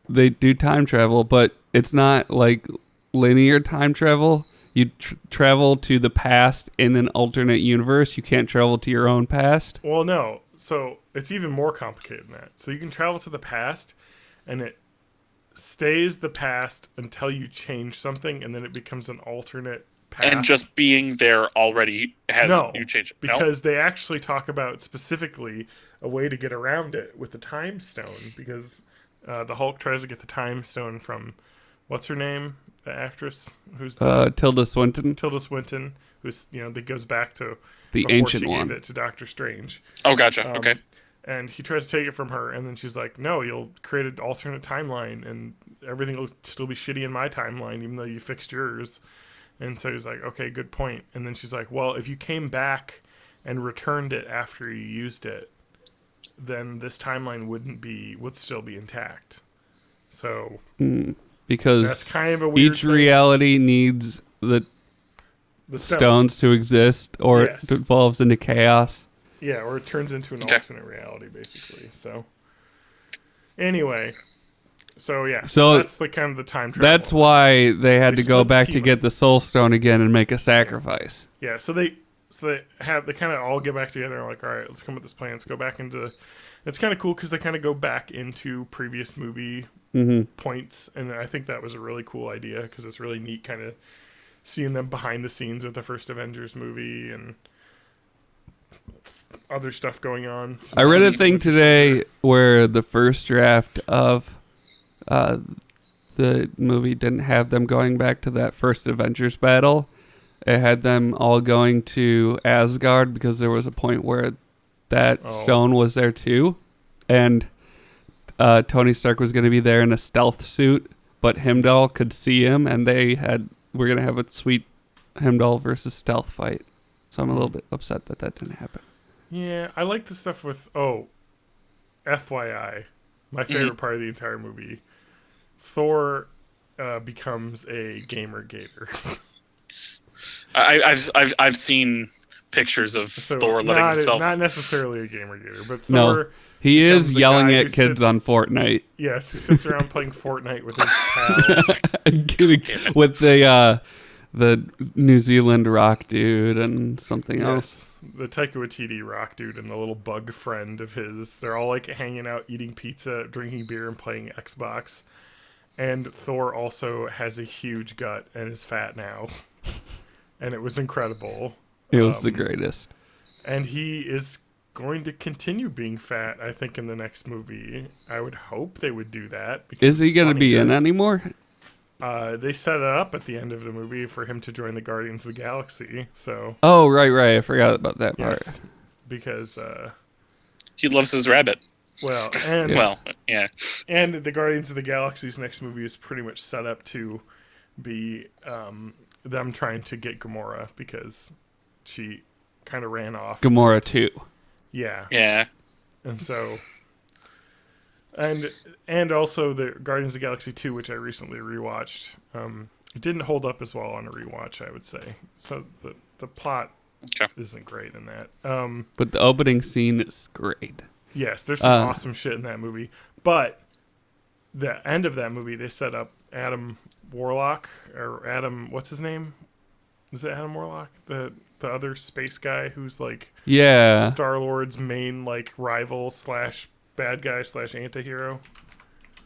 they do time travel, but it's not like linear time travel. You travel to the past in an alternate universe. You can't travel to your own past. Well, no. So it's even more complicated than that. So you can travel to the past, and it stays the past until you change something, and then it becomes an alternate past. And just being there already has you change it. Because they actually talk about specifically a way to get around it with the time stone, because the Hulk tries to get the time stone from, what's her name? The actress who's Tilda Swinton. Tilda Swinton, who's that goes back to the ancient one. Gave it to Doctor Strange. Oh, gotcha. Okay. And he tries to take it from her, and then she's like, "No, you'll create an alternate timeline, and everything will still be shitty in my timeline, even though you fixed yours." And so he's like, "Okay, good point." And then she's like, "Well, if you came back and returned it after you used it, then this timeline would still be intact." So because that's kind of a weird each thing. reality needs the stones to exist, or it devolves into chaos. Yeah, or it turns into an alternate reality, basically. So anyway, so that's the kind of the time travel. That's why they had to go back to get the Soul Stone again and make a sacrifice. Yeah, so they kind of all get back together and are like, all right, let's come up with this plan. Let's go back into. It's kind of cool because they kind of go back into previous movie points, and I think that was a really cool idea because it's really neat, kind of seeing them behind the scenes of the first Avengers movie and other stuff going on. So I read a thing today where the first draft of the movie didn't have them going back to that first Avengers battle. It had them all going to Asgard because there was a point where that stone was there too. And Tony Stark was going to be there in a stealth suit, but Heimdall could see him, and we're going to have a sweet Heimdall versus stealth fight. So I'm a little bit upset that didn't happen. Yeah, I like the stuff with... Oh, FYI, my favorite part of the entire movie, Thor becomes a gamer gator. I've seen pictures of Thor letting himself... Not necessarily a gamer gator, but Thor... No, he is yelling at kids on Fortnite. Yes, who sits around playing Fortnite with his pals. With the New Zealand rock dude and something else. The Taika Waititi rock dude and the little bug friend of his. They're all like hanging out, eating pizza, drinking beer, and playing Xbox. And Thor also has a huge gut and is fat now. And it was incredible. It was the greatest. And he is going to continue being fat, I think, in the next movie. I would hope they would do that. Is he going to be in anymore? They set it up at the end of the movie for him to join the Guardians of the Galaxy. So. Oh, right. I forgot about that part. Yes, because he loves his rabbit. Well, and And the Guardians of the Galaxy's next movie is pretty much set up to be them trying to get Gamora because she kind of ran off. Gamora 2. Yeah. Yeah. And so. And also the Guardians of the Galaxy 2, which I recently rewatched, it didn't hold up as well on a rewatch, I would say. So the plot isn't great in that. But the opening scene is great. Yes, there's some awesome shit in that movie. But the end of that movie, they set up Adam Warlock, or Adam, what's his name? Is it Adam Warlock? The other space guy who's like Star-Lord's main like rival slash bad guy slash anti-hero?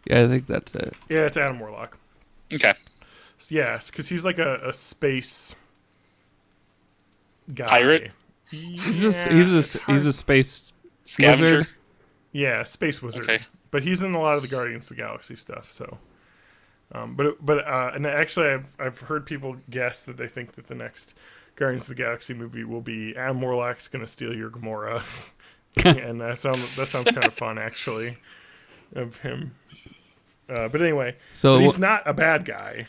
Yeah, I think that's it. Yeah, it's Adam Warlock. Okay. So, yes, because he's like a space guy. Pirate? He's a space Scavenger? wizard. Yeah, space wizard. Okay. But he's in a lot of the Guardians of the Galaxy stuff. So, and actually, I've heard people guess that they think that the next Guardians of the Galaxy movie will be Adam Warlock's gonna steal your Gamora, and that sounds kind of fun actually, of him. But anyway, but he's not a bad guy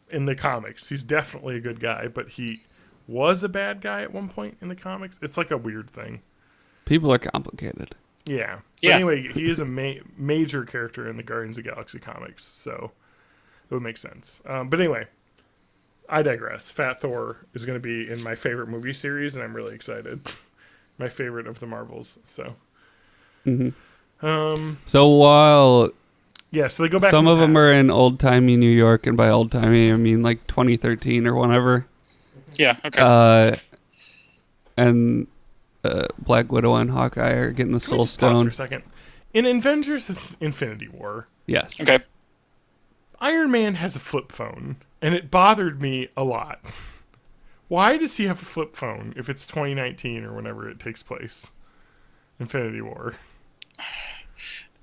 in the comics. He's definitely a good guy, but he was a bad guy at one point in the comics. It's like a weird thing. People are complicated. Yeah. But anyway, he is a major character in the Guardians of the Galaxy comics, so it would make sense. But anyway, I digress. Fat Thor is going to be in my favorite movie series, and I'm really excited. My favorite of the Marvels. So. Mm-hmm. So while so they go back. Some of them are in old timey New York, and by old timey I mean like 2013 or whenever. Yeah. Okay. And Black Widow and Hawkeye are getting the Soul Stone. Pause for a second. In Avengers: Infinity War. Yes. Okay. Iron Man has a flip phone, and it bothered me a lot. Why does he have a flip phone if it's 2019 or whenever it takes place? Infinity War.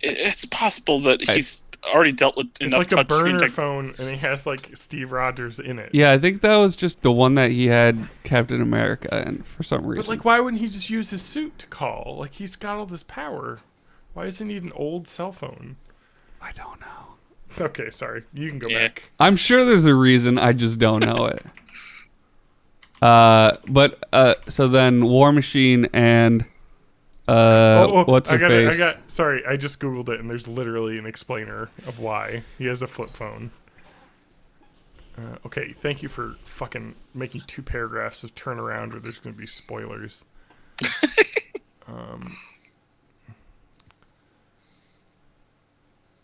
It's possible that he's already dealt with enough touchscreen. It's like a burner tech. phone, and it has like Steve Rogers in it. Yeah, I think that was just the one that he had Captain America in for some reason. But like, why wouldn't he just use his suit to call? Like, he's got all this power. Why does he need an old cell phone? I don't know. Okay, sorry. You can go back. I'm sure there's a reason. I just don't know it. So then War Machine and what's her face? Sorry, I just Googled it, and there's literally an explainer of why he has a flip phone. Okay, thank you for fucking making 2 paragraphs of turnaround, or there's going to be spoilers.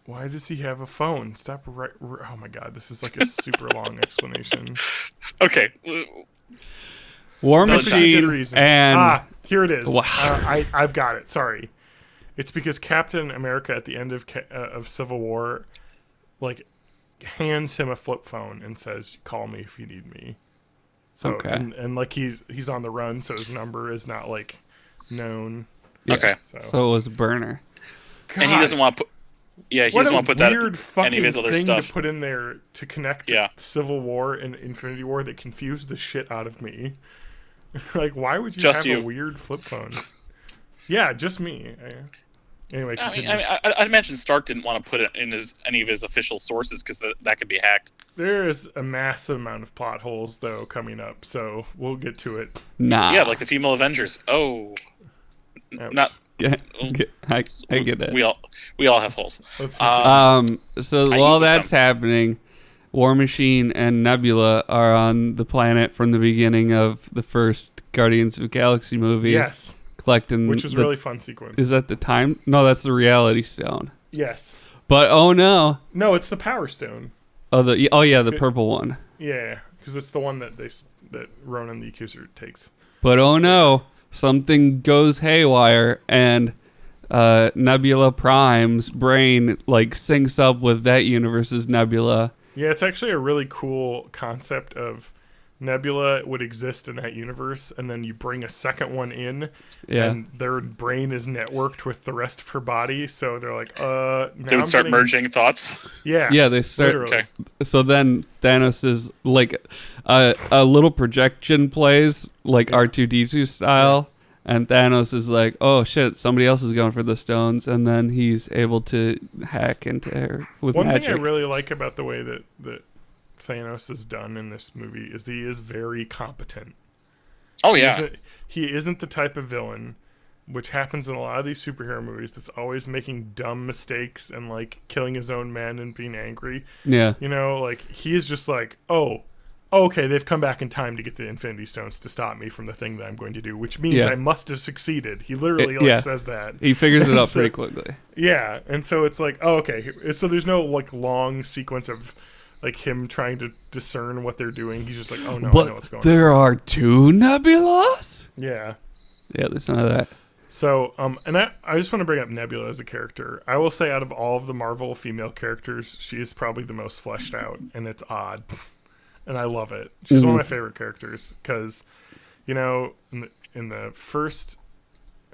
Why does he have a phone? Stop right. Oh my god, this is like a super long explanation. Okay. War Machine and here it is. Wow. I've got it. Sorry, it's because Captain America at the end of Civil War, like, hands him a flip phone and says, "Call me if you need me." So and like he's on the run, so his number is not like known. Yeah. Okay. So it was a burner. God. And he doesn't want to put. Yeah, he doesn't want to put that any of his other stuff to put in there to connect Civil War and Infinity War that confused the shit out of me. Like, why would you have a weird flip phone? Yeah, just me. Anyway, I imagine Stark didn't want to put it in any of his official sources because that could be hacked. There is a massive amount of plot holes though coming up, so we'll get to it. Nah. Yeah, like the female Avengers. Oh, not. I get it. We all have holes. So while that's happening, War Machine and Nebula are on the planet from the beginning of the first Guardians of the Galaxy movie. Yes. Collecting, which is a really fun sequence. Is that the time? No, that's the Reality Stone. Yes. But oh no. No, it's the Power Stone. The purple one. Yeah, because it's the one that Ronan the Accuser takes. But oh no. Something goes haywire, and Nebula Prime's brain like syncs up with that universe's Nebula. Yeah, it's actually a really cool concept of Nebula would exist in that universe, and then you bring a second one in, and their brain is networked with the rest of her body, so they're like, they would start merging thoughts. Yeah, they start. Literally. Okay. So then Thanos is like a little projection plays like R2-D2 style. And Thanos is like, oh shit, somebody else is going for the stones, and then he's able to hack into her with magic. One thing I really like about the way that Thanos is done in this movie is he is very competent. Oh yeah. He isn't the type of villain, which happens in a lot of these superhero movies, that's always making dumb mistakes and like killing his own men and being angry. Yeah. You know, like he is just like, okay, they've come back in time to get the Infinity Stones to stop me from the thing that I'm going to do, which means I must have succeeded. He literally says that. He figures it out pretty quickly. Yeah, and so it's like, okay. So there's no like long sequence of like him trying to discern what they're doing. He's just like, oh no, but I know what's going on. There are 2 Nebulas? Yeah. Yeah, there's none of that. So, and I just want to bring up Nebula as a character. I will say out of all of the Marvel female characters, she is probably the most fleshed out, and it's odd. And I love it. She's one of my favorite characters because, you know, in the first...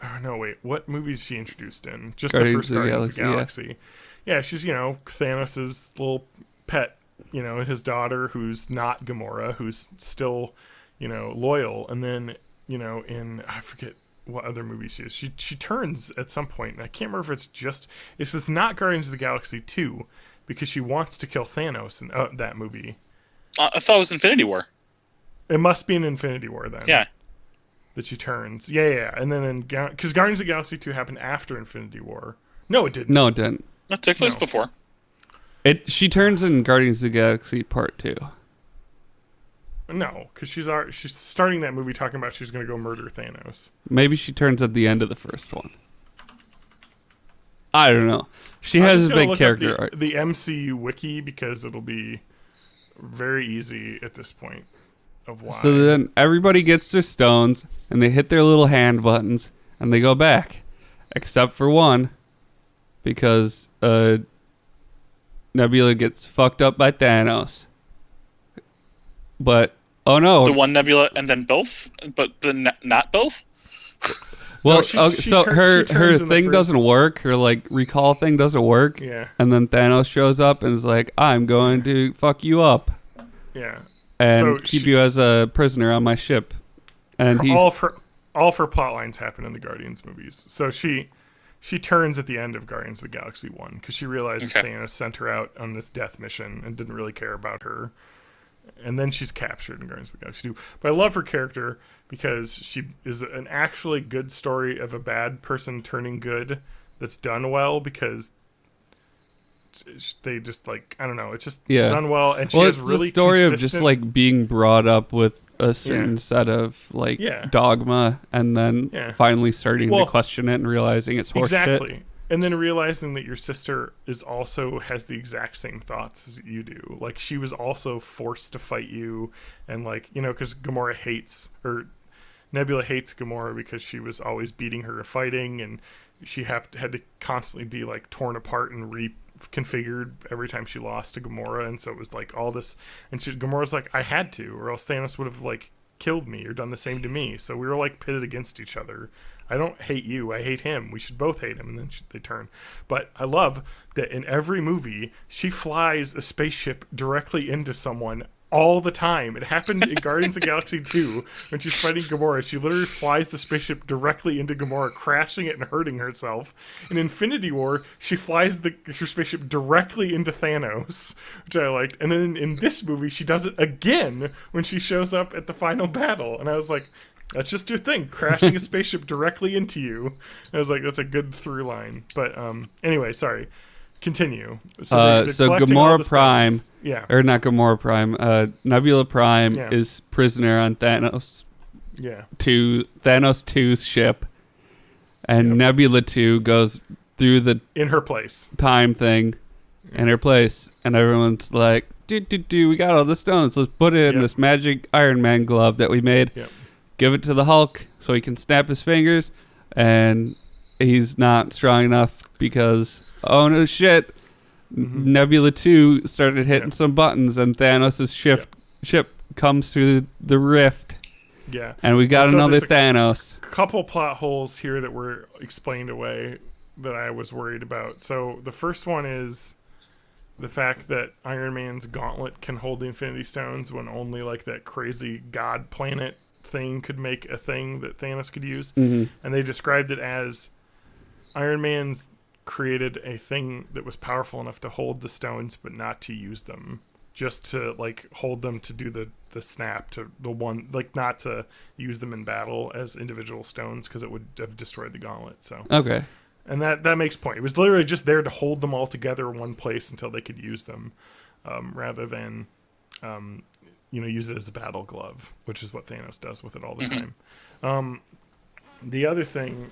Oh, no, wait. What movie is she introduced in? Just Guardians the first Guardians of the Galaxy, Galaxy. Yeah, she's, you know, Thanos' little pet, you know, his daughter who's not Gamora, who's still, you know, loyal. And then, you know, I forget what other movie she is. She turns at some point, and I can't remember if it's not Guardians of the Galaxy 2, because she wants to kill Thanos in that movie. I thought it was Infinity War. It must be in Infinity War then. Yeah. That she turns. Yeah. And then because Guardians of the Galaxy 2 happened after Infinity War. No, it didn't. No, it didn't. That took place before. She turns in Guardians of the Galaxy Part 2. No, because she's starting that movie talking about she's going to go murder Thanos. Maybe she turns at the end of the first one. I don't know. She has a big character arc. The MCU wiki, because it'll be very easy at this point of why. So then everybody gets their stones, and they hit their little hand buttons, and they go back. Except for one, because Nebula gets fucked up by Thanos. But, oh no. The one Nebula and then both? But then not both? Well, no, her thing doesn't work. Her, like, recall thing doesn't work. Yeah. And then Thanos shows up and is like, I'm going to fuck you up. Yeah. And keep you as a prisoner on my ship. And all of her plot lines happen in the Guardians movies. So she turns at the end of Guardians of the Galaxy 1 because she realizes Thanos sent her out on this death mission and didn't really care about her. And then she's captured in Guardians of the Galaxy 2. But I love her character because she is an actually good story of a bad person turning good that's done well, because they just, like, I don't know, it's just done well. And she has really it's the story consistent... of just, like, being brought up with a certain set of, like, dogma, and then finally starting to question it and realizing it's horseshit. Exactly. And then realizing that your sister has the exact same thoughts as you do. Like, she was also forced to fight you, and, like, you know, because Nebula hates Gamora because she was always beating her and fighting, and she had to constantly be, like, torn apart and reconfigured every time she lost to Gamora. And so it was like all this, and Gamora's like, I had to, or else Thanos would have, like, killed me or done the same to me. So we were, like, pitted against each other. I don't hate you, I hate him. We should both hate him. And then they turn. But I love that in every movie, she flies a spaceship directly into someone all the time. It happened in Guardians of the Galaxy 2 when she's fighting Gamora. She literally flies the spaceship directly into Gamora, crashing it and hurting herself. In Infinity War, she flies her spaceship directly into Thanos, which I liked. And then in this movie, she does it again when she shows up at the final battle. And I was like, that's just your thing, crashing a spaceship directly into you. And I was like, that's a good through line. But anyway, sorry. Continue. So Gamora Prime, or not Gamora Prime, Nebula Prime is prisoner on Thanos. Yeah. To Thanos 2's ship, and Nebula 2 goes through in her place time thing, in her place, and everyone's like, we got all the stones. Let's put it in this magic Iron Man glove that we made. Yep. Give it to the Hulk so he can snap his fingers, and he's not strong enough because, oh no shit, Nebula 2 started hitting some buttons, and Thanos' ship comes through the rift. Yeah. And we got another Thanos. Couple plot holes here that were explained away that I was worried about. So the first one is the fact that Iron Man's gauntlet can hold the Infinity Stones when only, like, that crazy god planet thing could make a thing that Thanos could use. And they described it as Iron Man's created a thing that was powerful enough to hold the stones but not to use them, just to, like, hold them to do the snap, to the one, like, not to use them in battle as individual stones because it would have destroyed the gauntlet. So and that makes point. It was literally just there to hold them all together in one place until they could use them, rather than use it as a battle glove, which is what Thanos does with it all the time. The other thing,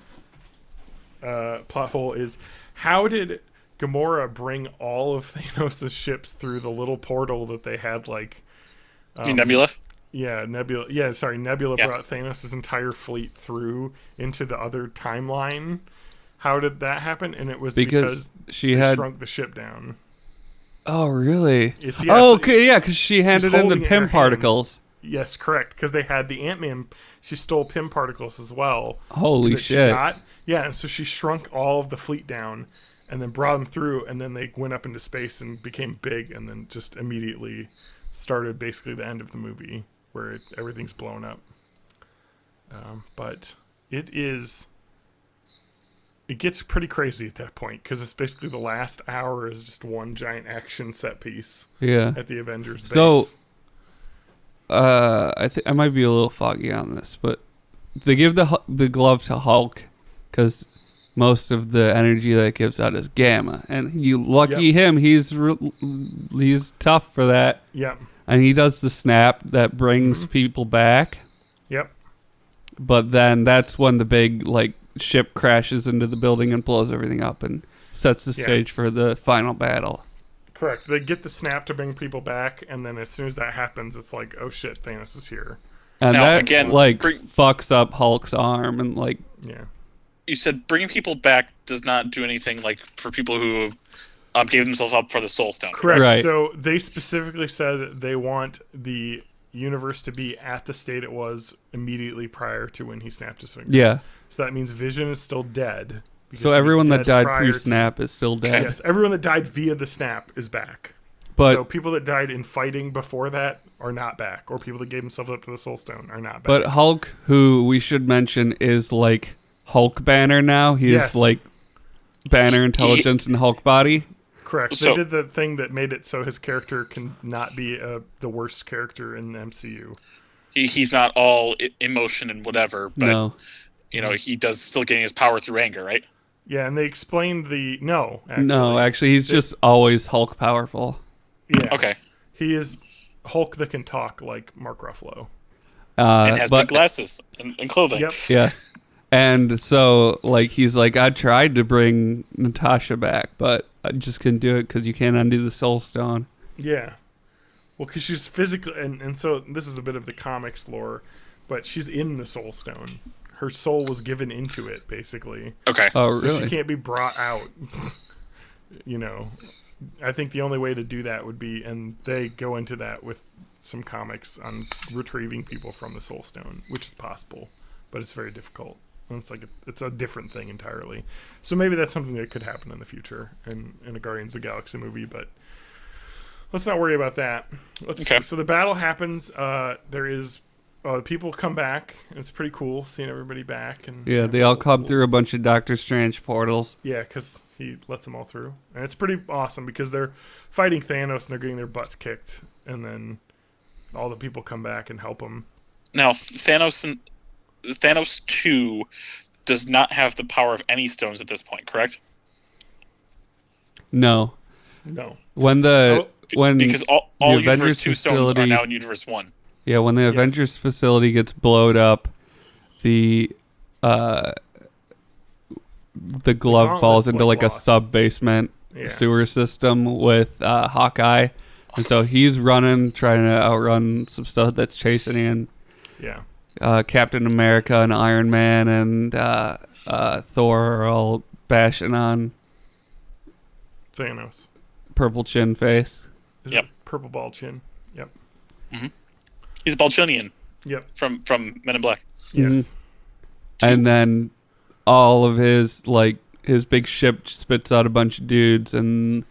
plot hole, is how did Gamora bring all of Thanos' ships through the little portal that they had, like... Nebula? Yeah, Nebula. Yeah, sorry, Nebula brought Thanos' entire fleet through into the other timeline. How did that happen? And it was because she they had shrunk the ship down. Oh, really? Okay, yeah, because she handed in the Pym particles. Yes, correct. Because they had the Ant-Man. She stole Pym particles as well. Holy shit! And so she shrunk all of the fleet down, and then brought them through, and then they went up into space and became big, and then just immediately started basically the end of the movie where everything's blown up. But it gets pretty crazy at that point because it's basically the last hour is just one giant action set piece. Yeah. At the Avengers base. So, I think I might be a little foggy on this, but they give the glove to Hulk because most of the energy that it gives out is gamma, and him, he's tough for that. Yep. And he does the snap that brings people back. Yep. But then that's when the big ship crashes into the building and blows everything up and sets the stage for the final battle. Correct. They get the snap to bring people back, and then as soon as that happens, it's like, oh shit, Thanos is here. And now, that again, fucks up Hulk's arm and Yeah. You said bringing people back does not do anything for people who gave themselves up for the Soul Stone. Correct. Right. So they specifically said they want the universe to be at the state it was immediately prior to when he snapped his fingers. Yeah. So that means Vision is still dead. So everyone that died pre-snap is still dead. Yes, everyone that died via the snap is back. But so people that died in fighting before that are not back, or people that gave themselves up to the Soul Stone are not back. But Hulk, who we should mention is Hulk Banner now. He is Banner Intelligence and Hulk Body. Correct. They did the thing that made it so his character can not be the worst character in the MCU. He's not all emotion and whatever, but he does still getting his power through anger, right? Yeah, and they explained actually, he's just always Hulk powerful. Yeah. Okay. He is Hulk that can talk like Mark Ruffalo. And has big glasses and clothing. Yep. Yeah. And so, he's I tried to bring Natasha back, but I just couldn't do it because you can't undo the Soul Stone. Yeah. Well, because she's physically... And so this is a bit of the comics lore, but she's in the Soul Stone. Her soul was given into it, basically. Okay. Oh, really? So she can't be brought out. I think the only way to do that would be... And they go into that with some comics on retrieving people from the Soul Stone, which is possible, but it's very difficult. It's a different thing entirely. So maybe that's something that could happen in the future in a Guardians of the Galaxy movie, but let's not worry about that. So the battle happens. There is people come back. And it's pretty cool seeing everybody back. And they all come through a bunch of Doctor Strange portals. Yeah, because he lets them all through. And it's pretty awesome because they're fighting Thanos and they're getting their butts kicked. And then all the people come back and help them. Now, Thanos 2 does not have the power of any stones at this point, correct? No. Because all Universe 2 stones are now in Universe 1. Yeah, when the Avengers facility gets blowed up, the glove falls into a sub-basement sewer system with Hawkeye. And so he's trying to outrun some stuff that's chasing him. Yeah. Captain America and Iron Man and Thor are all bashing on Thanos. Purple chin face. Purple ball chin. Yep. Mm-hmm. He's a Balchinian. Yep. From Men in Black. Yes. Mm-hmm. And then all of his big ship spits out a bunch of dudes, and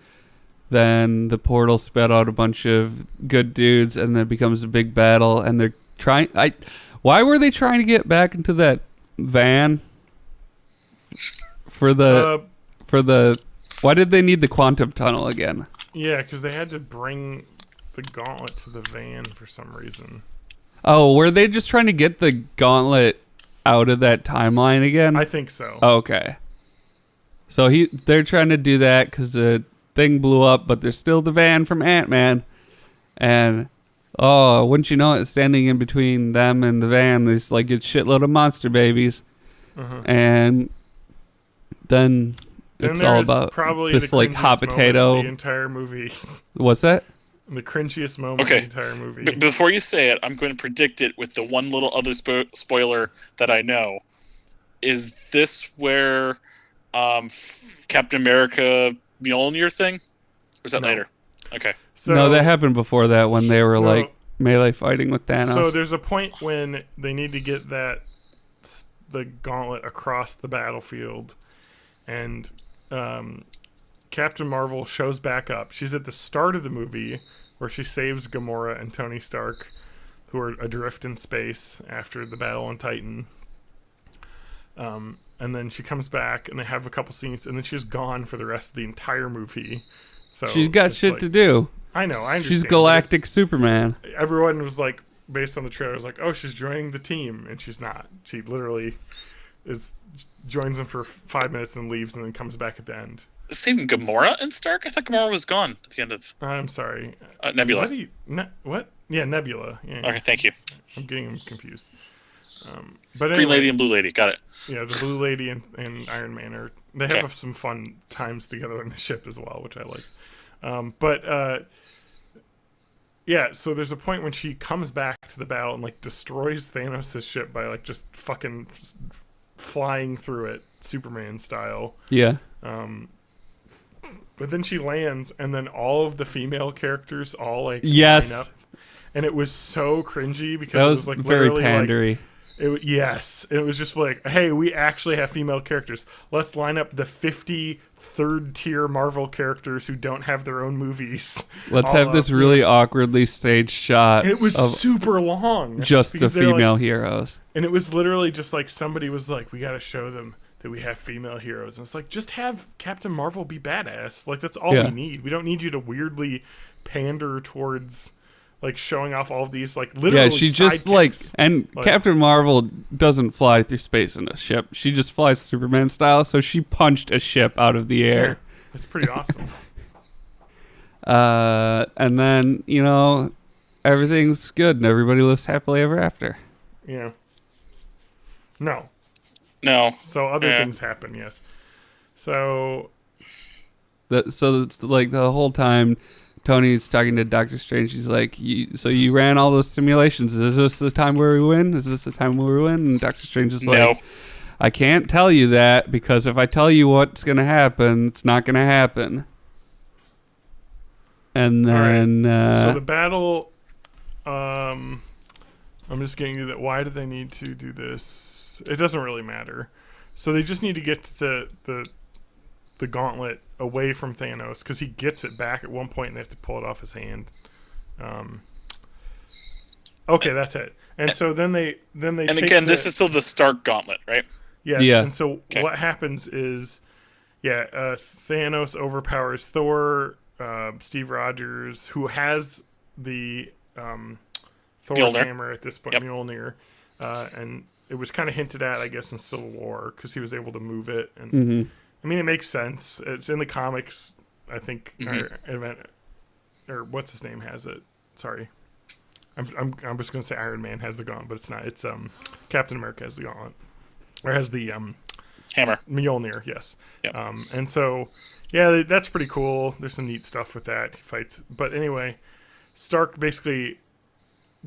then the portal spit out a bunch of good dudes, and then it becomes a big battle, and they're trying... Why were they trying to get back into that van? Why did they need the quantum tunnel again? Yeah, because they had to bring the gauntlet to the van for some reason. Oh, were they just trying to get the gauntlet out of that timeline again? I think so. Okay. So they're trying to do that because the thing blew up, but there's still the van from Ant-Man. And... oh, wouldn't you know it, standing in between them and the van, there's a shitload of monster babies. Uh-huh. And then it's all about probably this the like hot cringiest moment potato. of the entire movie. What's that? The cringiest moment of the entire movie. Before you say it, I'm going to predict it with the one little other spoiler that I know. Is this where Captain America Mjolnir thing? Or is that later? Okay. So, no, that happened before that when they were like melee fighting with Thanos. So there's a point when they need to get the gauntlet across the battlefield, and Captain Marvel shows back up. She's at the start of the movie where she saves Gamora and Tony Stark, who are adrift in space after the battle on Titan. And then she comes back, and they have a couple scenes, and then she's gone for the rest of the entire movie. So she's got shit to do. I know, I understand. She's Galactic Superman. Everyone was like, based on the trailer, was like, oh, she's joining the team, and she's not. She literally joins them for 5 minutes and leaves, and then comes back at the end. Saving Gamora and Stark? I thought Gamora was gone at the end of... I'm sorry. Nebula. What? Yeah, Nebula. Yeah. Okay, thank you. I'm getting them confused. But anyway, Green Lady and Blue Lady, got it. Yeah, the Blue Lady and Iron Man they have some fun times together on the ship as well, which I like. Yeah, so there's a point when she comes back to the battle and like destroys Thanos' ship by like just fucking flying through it, Superman style. Yeah. But then she lands, and then all of the female characters all like line up, and it was so cringy because that it was like very literally pandery. It was just like, hey, we actually have female characters. Let's line up the 50 third-tier Marvel characters who don't have their own movies. Let's have this really awkwardly staged shot. It was super long. Just the female heroes. And it was literally just like somebody was like, we got to show them that we have female heroes. And it's like, just have Captain Marvel be badass. Like, that's all we need. We don't need you to weirdly pander towards... like showing off all of these like literally she just like Captain Marvel doesn't fly through space in a ship. She just flies Superman style, so she punched a ship out of the air. Yeah, it's pretty awesome. And then, everything's good and everybody lives happily ever after. Yeah. No. So other things happen, yes. So it's like the whole time Tony's talking to Doctor Strange. He's like, so you ran all those simulations. Is this the time where we win? Is this the time where we win? And Doctor Strange is like, I can't tell you that because if I tell you what's going to happen, it's not going to happen. And then... so the battle... I'm just getting to that. Why do they need to do this? It doesn't really matter. So they just need to get to the gauntlet away from Thanos because he gets it back at one point and they have to pull it off his hand. Okay, that's it. And so then they and again, this is still the Stark gauntlet, right? Yes. Yeah. And so what happens is, Thanos overpowers Thor, Steve Rogers, who has the Thor's hammer at this point, Mjolnir, and it was kind of hinted at, I guess, in Civil War because he was able to move it and. I mean, it makes sense. It's in the comics, I think. Or what's his name has it? Sorry, I'm just gonna say Iron Man has the gauntlet, but it's not. It's Captain America has the gauntlet, or has the hammer, Mjolnir. Yes. Yep. And so that's pretty cool. There's some neat stuff with that. He fights, but anyway, Stark basically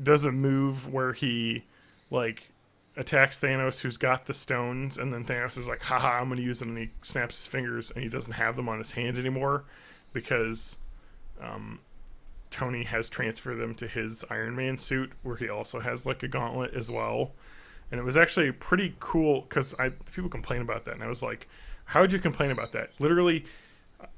does a move where he like. Attacks Thanos, who's got the stones, and then Thanos is like, haha, I'm going to use them, and he snaps his fingers, and he doesn't have them on his hand anymore because Tony has transferred them to his Iron Man suit, where he also has like a gauntlet as well. And it was actually pretty cool, because people complain about that, and I was like, how would you complain about that? Literally,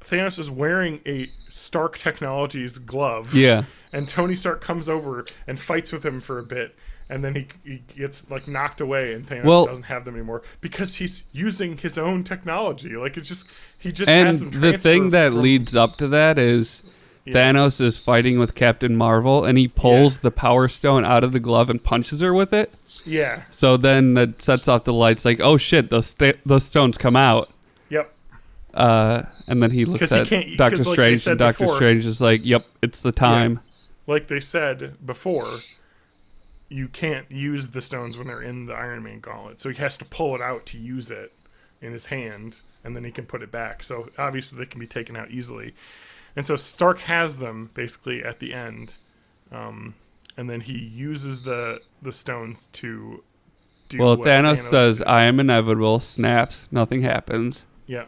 Thanos is wearing a Stark Technologies glove, and Tony Stark comes over and fights with him for a bit, and then he gets like knocked away, and Thanos doesn't have them anymore because he's using his own technology. Like he just has them. And the thing that leads up to that is Thanos is fighting with Captain Marvel, and he pulls the Power Stone out of the glove and punches her with it. Yeah. So then that sets off the lights. Like, oh shit, those stones come out. Yep. And then he looks at Doctor Strange, and Doctor Strange is like, "Yep, it's the time." Yeah. Like they said before. You can't use the stones when they're in the Iron Man gauntlet, so he has to pull it out to use it. in his hand, and then he can put it back. So obviously they can be taken out easily. And so Stark has them basically at the end, and then he uses the stones to do. Well, what Thanos says, did. "I am inevitable." Snaps. Nothing happens. Yeah.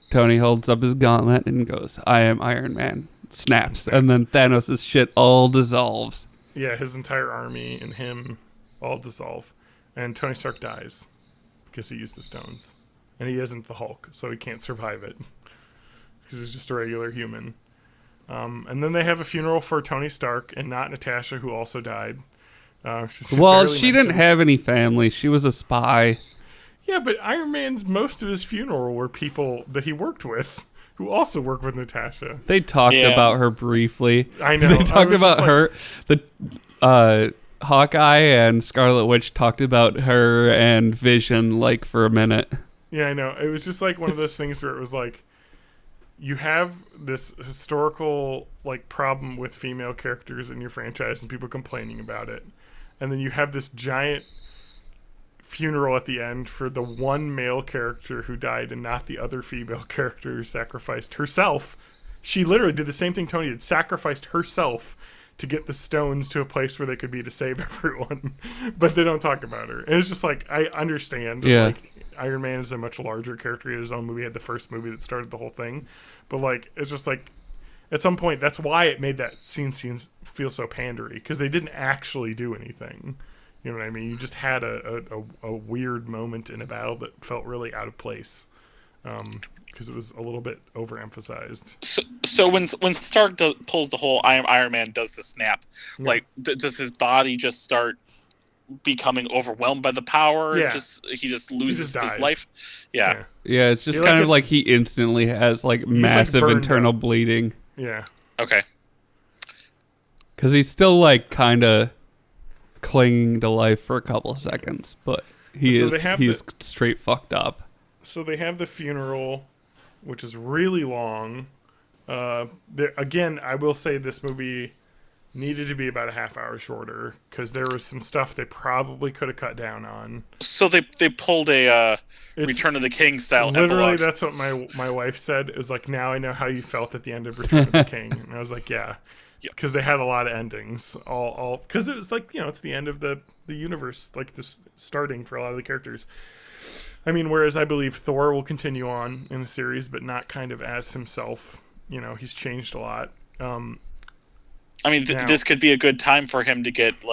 Tony holds up his gauntlet and goes, "I am Iron Man." Snaps, and then Thanos' shit all dissolves. Yeah, his entire army and him all dissolve, and Tony Stark dies because he used the stones, and he isn't the Hulk, so he can't survive it because he's just a regular human. And then they have a funeral for Tony Stark and not Natasha, who also died. Well, she didn't have any family. She was a spy. Yeah, but Iron Man's most of his funeral were people that he worked with, who also work with Natasha. They talked about her briefly. I know. They talked about her. The Hawkeye and Scarlet Witch talked about her and Vision like for a minute. Yeah, I know. It was just like one of those things where it was like, you have this historical like problem with female characters in your franchise and people complaining about it, and then you have this giant funeral at the end for the one male character who died and not the other female character who sacrificed herself. She literally did the same thing Tony did, sacrificed herself to get the stones to a place where they could be to save everyone. But they don't talk about her. And it's just like, I understand. Yeah. Like, Iron Man is a much larger character. He had his own movie. He had the first movie that started the whole thing. But like, it's just like, at some point, that's why it made that scene feel so pandery, because they didn't actually do anything. You know what I mean? You just had a weird moment in a battle that felt really out of place, because it was a little bit overemphasized. So when Stark pulls the whole Iron Man does the snap, Yeah. like does his body just start becoming overwhelmed by the power? Yeah. He just loses dies. his life. Yeah. Yeah, it's just He, kind of gets- like he instantly has like massive burned internal up. bleeding. Yeah. Okay. Because he's still like kind of clinging to life for a couple of seconds, but he's straight fucked up. So they have the funeral, which is really long. Again, I will say this movie needed to be about a half hour shorter, because there was some stuff they probably could have cut down on. So they pulled a It's Return of the King style literally, epilogue. that's what my wife said, is like, now I know how you felt at the end of Return of the King. And I was like, yeah. Yep. Because they had a lot of endings. All because it was like, it's the end of the universe, like this starting for a lot of the characters. I mean, whereas I believe Thor will continue on in the series, but not kind of as himself. He's changed a lot. I mean, this could be a good time for him to get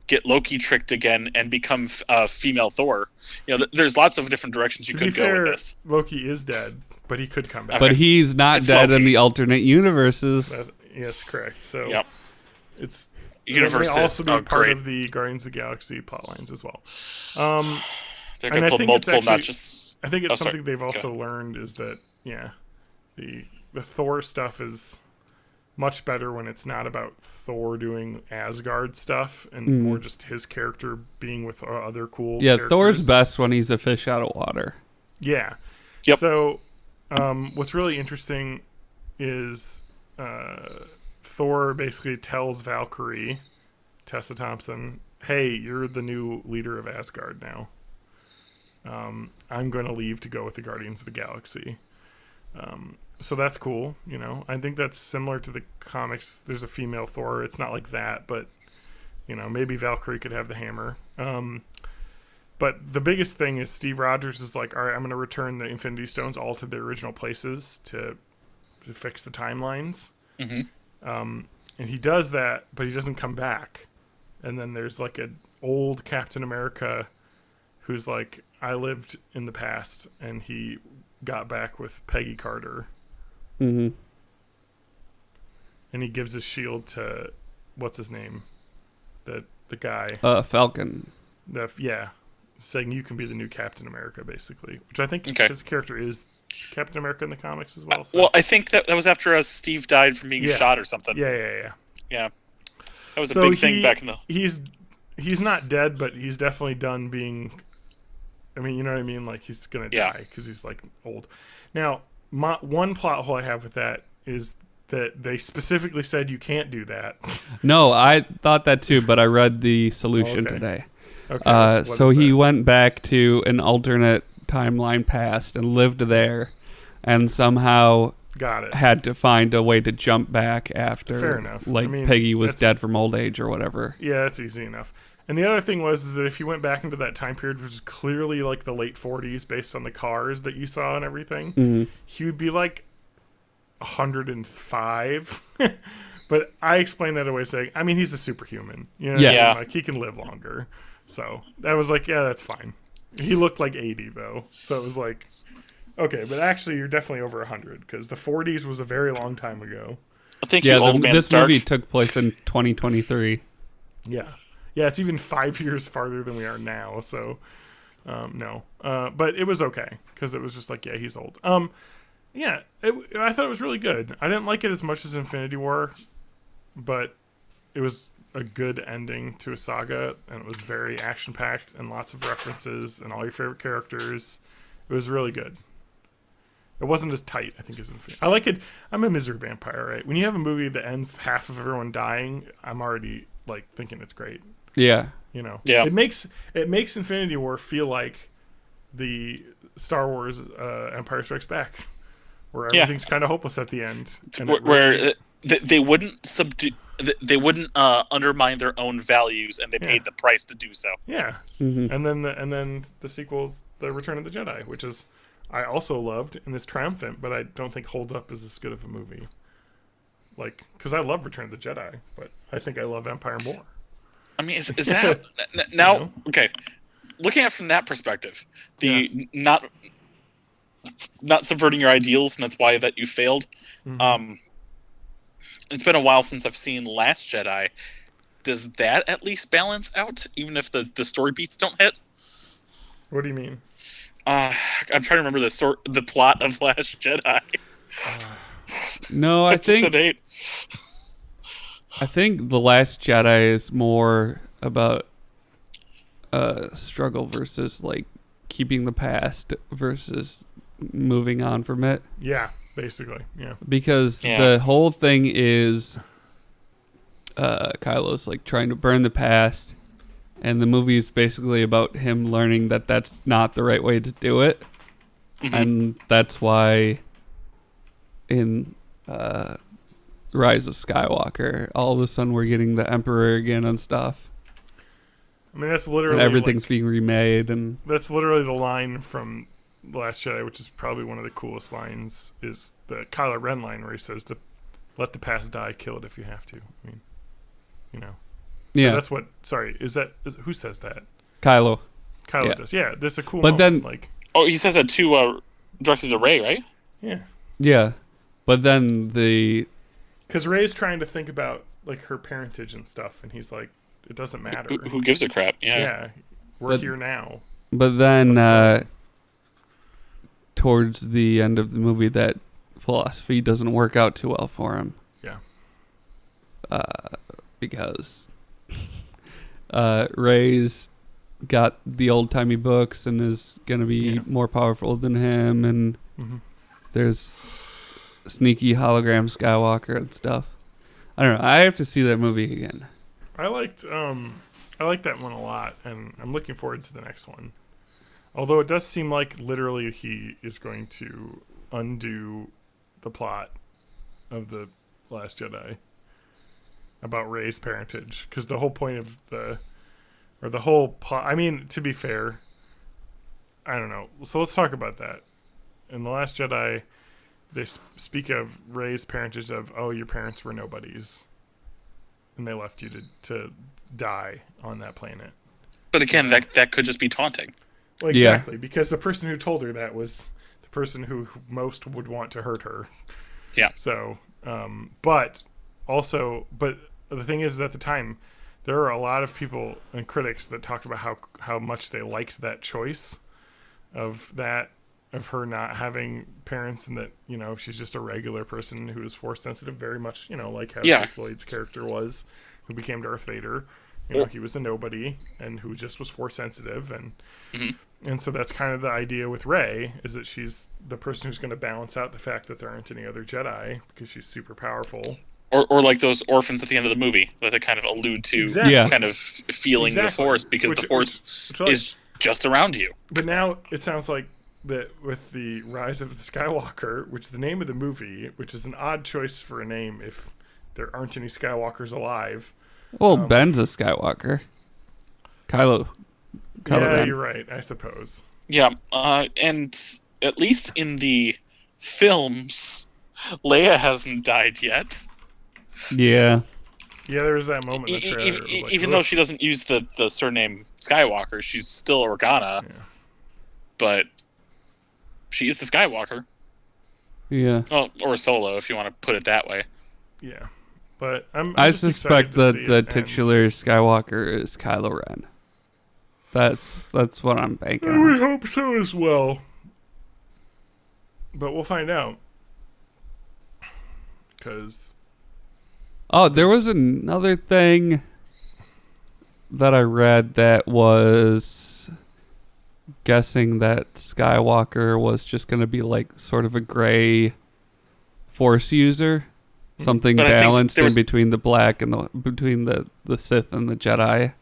get Loki tricked again and become female Thor. There's lots of different directions you could go with this. Loki is dead, but he could come back. But he's not It's dead in Loki. the alternate universes. Yes, correct. So Yep. it's Universes may also be are part great. of the Guardians of the Galaxy plotlines as well. They're And going I to put think it's multiple, not actually- just... I think it's Oh, sorry. something they've Go also learned is that the Thor stuff is much better when it's not about Thor doing Asgard stuff and more just his character being with other cool characters. Thor's best when he's a fish out of water. Yeah. Yep. So what's really interesting is Thor basically tells Valkyrie, Tessa Thompson, hey, you're the new leader of Asgard now. I'm going to leave to go with the Guardians of the Galaxy. So that's cool, I think that's similar to the comics. There's a female Thor. It's not like that, but maybe Valkyrie could have the hammer. But the biggest thing is Steve Rogers is like, all right, I'm going to return the Infinity Stones all to their original places to fix the timelines. Mm-hmm. And he does that, but he doesn't come back. And then there's like an old Captain America who's like, I lived in the past, and he got back with Peggy Carter. Mm-hmm. And he gives his shield to, what's his name? The guy. Falcon. Saying you can be the new Captain America, basically. Which I think Okay. his character is Captain America in the comics as well. So. Well, I think that was after Steve died from being shot or something. Yeah. Yeah. That was a big thing back in the... He's not dead, but he's definitely done being... I mean, you know what I mean? Like, he's going to die because he's, like, old. Now, one plot hole I have with that is that they specifically said you can't do that. No, I thought that too, but I read the solution today. Okay. So he went back to an alternate timeline past and lived there, and somehow got it. had to find a way to jump back after. Fair enough. Like Peggy was dead from old age or whatever. Yeah, that's easy enough. And the other thing was that if you went back into that time period, which is clearly like the late 40s based on the cars that you saw and everything, he would be like 105. But I explained that away saying, I mean, he's a superhuman. You know what I mean? Like, he can live longer. So that was like, yeah, that's fine. He looked like 80, though. So it was like, okay, but actually you're definitely over 100 because the 40s was a very long time ago. Thank you, old man this Stark. movie took place in 2023. Yeah. Yeah, it's even 5 years farther than we are now, so no. But it was okay, because it was just like, yeah, he's old. Yeah, I thought it was really good. I didn't like it as much as Infinity War, but it was a good ending to a saga, and it was very action-packed, and lots of references, and all your favorite characters. It was really good. It wasn't as tight, I think, as Infinity. I like it. I'm a misery vampire, right? When you have a movie that ends half of everyone dying, I'm already, like, thinking it's great. Yeah. You know, yeah. It makes Infinity War feel like the Star Wars Empire Strikes Back, where everything's kind of hopeless at the end, and where they wouldn't they wouldn't undermine their own values, and they paid the price to do so. Yeah, and then the sequel's The Return of the Jedi, which is I also loved and is triumphant, but I don't think holds up as good of a movie. Like, because I love Return of the Jedi, but I think I love Empire more. I mean, is that now okay? Looking at it from that perspective, not subverting your ideals, and that's why that you failed. It's been a while since I've seen Last Jedi. Does that at least balance out, even if the story beats don't hit? What do you mean? I'm trying to remember the plot of Last Jedi. No, I think Episode 8. I think The Last Jedi is more about struggle versus like keeping the past versus moving on from it. Yeah, basically. Yeah. Because the whole thing is Kylo's like trying to burn the past, and the movie is basically about him learning that that's not the right way to do it. And that's why in Rise of Skywalker, all of a sudden we're getting the Emperor again and stuff. I mean, that's literally and everything's being remade, and that's literally the line from The Last Jedi, which is probably one of the coolest lines, is the Kylo Ren line where he says, "Let the past die, kill it if you have to." I mean, you know. Yeah. That's what. Sorry, who says that? Kylo. Kylo does. Yeah, there's a cool. But moment, then, like, he says that to directed to Rey, right? Yeah. Yeah, but then because Rey's trying to think about like her parentage and stuff, and he's like, it doesn't matter. Who gives a crap? Yeah. We're here now. But then towards the end of the movie, that philosophy doesn't work out too well for him. Yeah. Because Rey's got the old-timey books and is going to be more powerful than him, and there's sneaky hologram Skywalker and stuff. I don't know. I have to see that movie again. I liked that one a lot, and I'm looking forward to the next one. Although it does seem like literally he is going to undo the plot of The Last Jedi about Rey's parentage, because the whole point of the whole plot. I mean, to be fair, I don't know. So let's talk about that. In The Last Jedi, they speak of Rey's parentage of, oh, your parents were nobodies, and they left you to die on that planet. But again, that could just be taunting. Well, exactly, because the person who told her that was the person who most would want to hurt her. Yeah. So, but the thing is, at the time, there are a lot of people and critics that talked about how much they liked that choice of her not having parents, and that, you know, she's just a regular person who is force sensitive, very much, you know, like how Blade's character was, who became Darth Vader. You know, he was a nobody and who just was force sensitive, and so that's kind of the idea with Rey, is that she's the person who's going to balance out the fact that there aren't any other Jedi because she's super powerful. Or like those orphans at the end of the movie that they kind of allude to, kind of feeling the Force, because the Force is just around you. But now it sounds like that with the Rise of the Skywalker, which is the name of the movie, which is an odd choice for a name if there aren't any Skywalkers alive. Well, Ben's a Skywalker. Kylo yeah, Ren. You're right, I suppose. Yeah, and at least in the films, Leia hasn't died yet. Yeah. Yeah, there was that moment in the trailer. Even though she doesn't use the surname Skywalker, she's still Organa. Yeah. But she is a Skywalker. Yeah. Oh, or Solo, if you want to put it that way. Yeah. But I suspect that the titular Skywalker is Kylo Ren. That's what I'm banking on. We hope so as well. But we'll find out. Because... Oh, there was another thing that I read that was guessing that Skywalker was just going to be like sort of a gray Force user. Something balanced in between the black and between the Sith and the Jedi.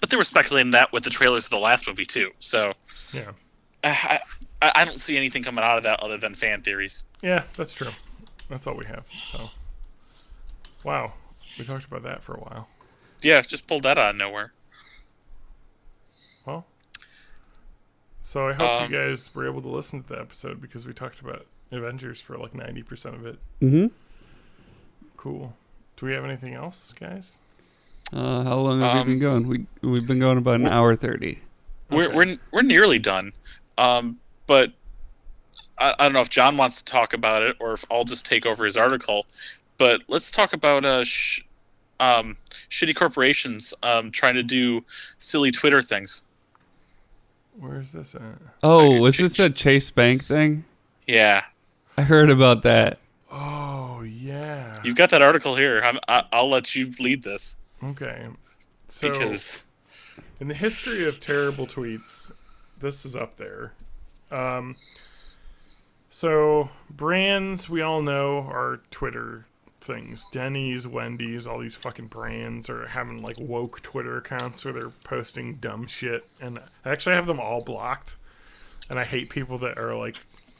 But they were speculating that with the trailers of the last movie too. So yeah, I don't see anything coming out of that other than fan theories. Yeah, that's true. That's all we have. So, wow, we talked about that for a while. Yeah, just pulled that out of nowhere. Well, so I hope you guys were able to listen to the episode because we talked about Avengers for like 90% of it. Mm-hmm. Cool. Do we have anything else, guys? How long have we been going? We've been going about an hour 30. We're nearly done. But I don't know if John wants to talk about it or if I'll just take over his article. But let's talk about shitty corporations trying to do silly Twitter things. Where's this at? Oh, was this a Chase Bank thing? Yeah. I heard about that. Oh, yeah. You've got that article here. I'll let you lead this. Okay. So, because in the history of terrible tweets, this is up there. So, brands we all know are Twitter things. Denny's, Wendy's, all these fucking brands are having like woke Twitter accounts where they're posting dumb shit. And I actually have them all blocked. And I hate people that are like,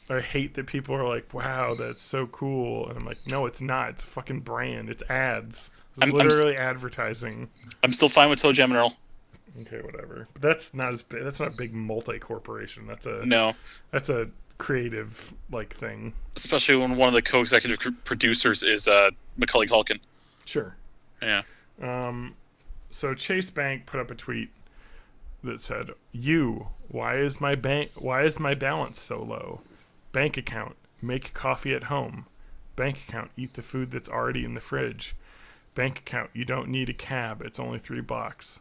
I hate that people are like, wow, that's so cool. And I'm like, no, it's not. It's a fucking brand. It's ads. It's literally advertising. I'm still fine with Toe Jam and Earl. Okay, whatever. But that's not as big. That's not a big multi-corporation. That's a creative like thing. Especially when one of the co-executive producers is Macaulay Culkin. Sure. Yeah. So Chase Bank put up a tweet that said, why is my balance so low? Bank account, make coffee at home. Bank account, eat the food that's already in the fridge. Bank account, you don't need a cab, it's only $3.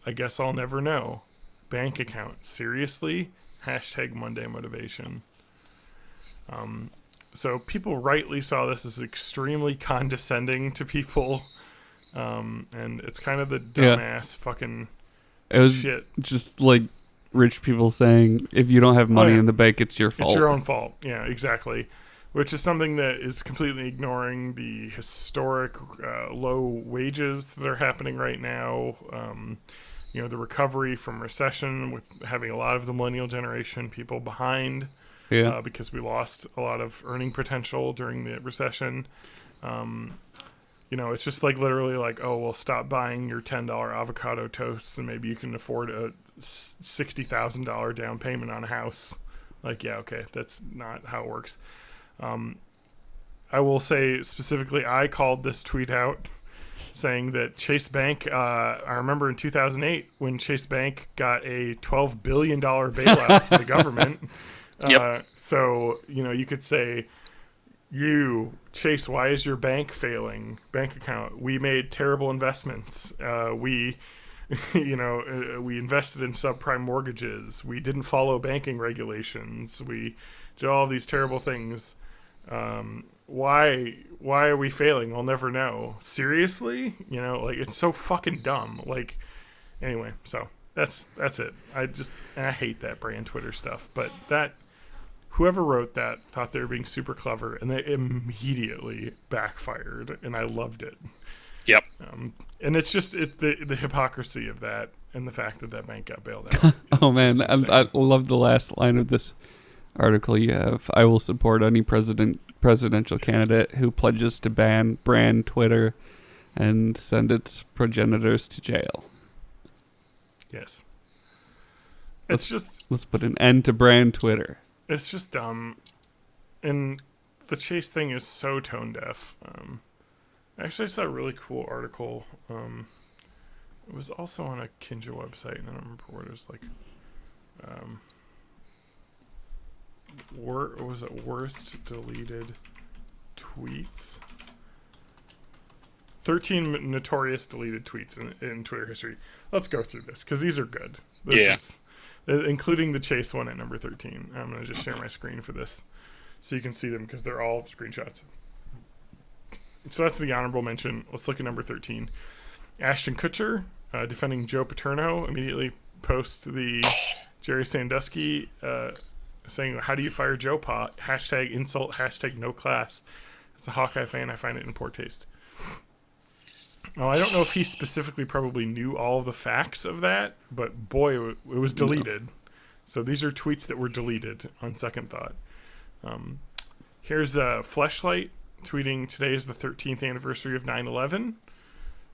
I guess I'll never know. Bank account, seriously? # Monday motivation. So people rightly saw this as extremely condescending to people. And it's kind of the dumbass fucking it was shit. Just like rich people saying, if you don't have money in the bank, it's your fault. It's your own fault. Yeah, exactly. Which is something that is completely ignoring the historic low wages that are happening right now. The recovery from recession with having a lot of the millennial generation people behind because we lost a lot of earning potential during the recession. It's just like literally like, oh, well, stop buying your $10 avocado toasts and maybe you can afford a $60,000 down payment on a house. Like, yeah, okay, that's not how it works. I will say specifically, I called this tweet out saying that Chase Bank, I remember in 2008 when Chase Bank got a $12 billion bailout from the government. So, you could say, Chase, why is your bank failing? Bank account. We made terrible investments. We invested in subprime mortgages. We didn't follow banking regulations. We did all these terrible things. Why are we failing? We'll never know. Seriously? It's so fucking dumb. Like, anyway, so that's it. I hate that brand Twitter stuff, but whoever wrote that thought they were being super clever, and they immediately backfired, and I loved it. Yep. And it's just the hypocrisy of that, and the fact that bank got bailed out. Oh man, I love the last line of this. article you have, I will support any presidential candidate who pledges to brand Twitter and send its progenitors to jail. Yes. Let's put an end to brand Twitter. It's just dumb. And the Chase thing is so tone deaf. Actually, I saw a really cool article. It was also on a Kinja website, and I don't remember what it was like. Was it worst deleted tweets? 13 notorious deleted tweets in Twitter history. Let's go through this, because these are good. Including the Chase one at number 13. I'm going to just share my screen for this so you can see them, because they're all screenshots. So that's the honorable mention. Let's look at number 13. Ashton Kutcher, defending Joe Paterno, immediately posts the Jerry Sandusky saying, "How do you fire Joe Pa? Hashtag insult, hashtag no class." As a Hawkeye fan, I find it in poor taste. Oh, I don't know if he specifically probably knew all of the facts of that, but boy, it was deleted. No. So these are tweets that were deleted on second thought. Here's Fleshlight tweeting, "Today is the 13th anniversary of 9/11.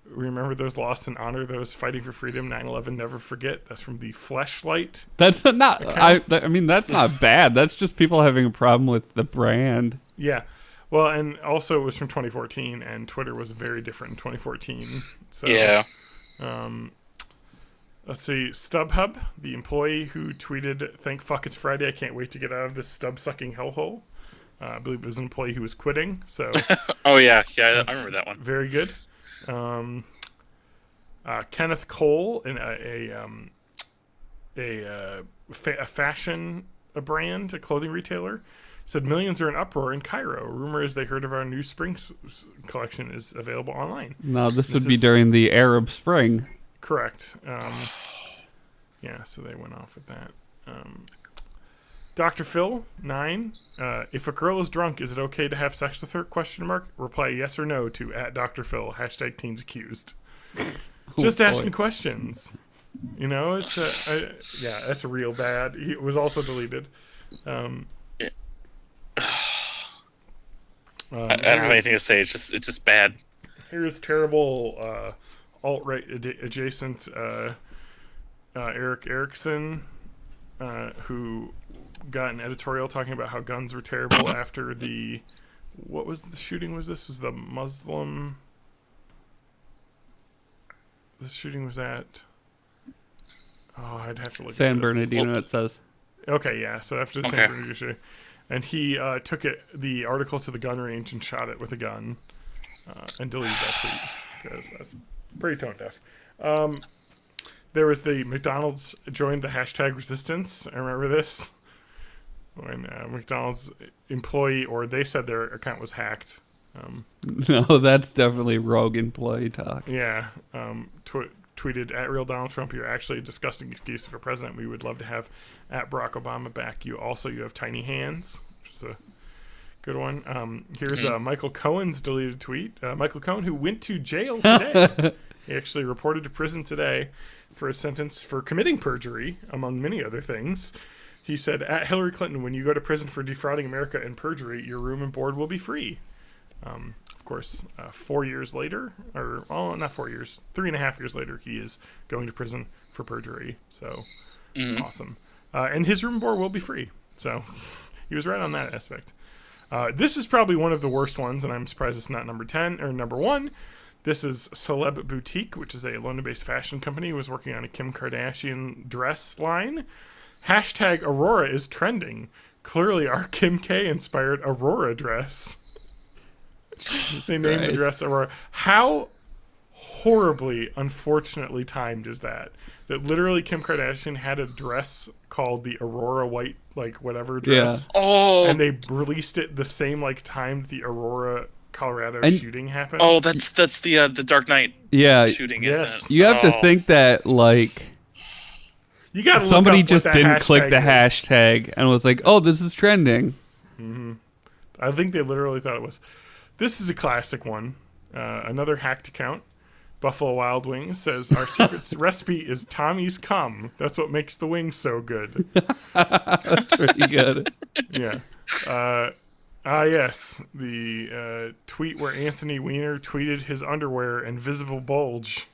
Remember those lost in honor, those fighting for freedom. 9/11 never forget." That's from the Fleshlight. That's not. I mean, that's not bad. That's just people having a problem with the brand. Yeah. Well, and also it was from 2014, and Twitter was very different in 2014. So, yeah. Let's see. StubHub, the employee who tweeted, "Thank fuck it's Friday. I can't wait to get out of this stub-sucking hellhole." I believe it was an employee who was quitting. So. Oh yeah, I remember that one. Very good. Kenneth Cole, in a fashion brand, a clothing retailer, said millions are in uproar in Cairo. Rumor is they heard of our new spring collection is available online. No, this would be during the Arab Spring. Correct. Yeah, so they went off with that. Dr. Phil, 9. If a girl is drunk, is it okay to have sex with her? ? Reply yes or no to @Dr. Phil, hashtag teens accused. Just asking questions. You know, it's that's real bad. It was also deleted. I don't have anything to say. It's just bad. Here's terrible alt-right adjacent Eric Erickson, who got an editorial talking about how guns were terrible after what was the shooting? Was the Muslim? The shooting was at. Oh, I'd have to look. San Bernardino, it says. Okay, yeah. So after the San Bernardino shooting. And he took the article to the gun range and shot it with a gun, and deleted that tweet because that's pretty tone deaf. There was the McDonald's joined the hashtag resistance. I remember this when McDonald's employee, or they said their account was hacked. No, that's definitely rogue employee talk. Yeah. Tweeted @real Donald Trump, "You're actually a disgusting excuse for president. We would love to have @Barack Obama back. You have tiny hands," which is a good one. Here's Michael Cohen's deleted tweet. Michael Cohen, who went to jail today. He actually reported to prison today for a sentence for committing perjury, among many other things. He said, @Hillary Clinton, when you go to prison for defrauding America and perjury, your room and board will be free. Of course, 4 years later, not 4 years, 3.5 years later, he is going to prison for perjury. So, awesome. And his room and board will be free. So, he was right on that aspect. This is probably one of the worst ones, and I'm surprised it's not number 10 or number 1. This is Celeb Boutique, which is a London-based fashion company who was working on a Kim Kardashian dress line. Hashtag Aurora is trending. Clearly, our Kim K inspired Aurora dress. They named the dress Aurora. How horribly, unfortunately timed is that? That literally Kim Kardashian had a dress called the Aurora White, whatever dress. Yeah. Oh. And they released it the same time the Aurora, Colorado shooting happened. Oh, that's the Dark Knight shooting, isn't it? You have to think that you got somebody just didn't click the hashtag and was like, "Oh, this is trending." Mm-hmm. I think they literally thought it was. This is a classic one. Another hacked account. Buffalo Wild Wings says, our secret recipe is Tommy's cum. That's what makes the wings so good. That's pretty good. Yeah. Yes. The tweet where Anthony Weiner tweeted his underwear and visible bulge.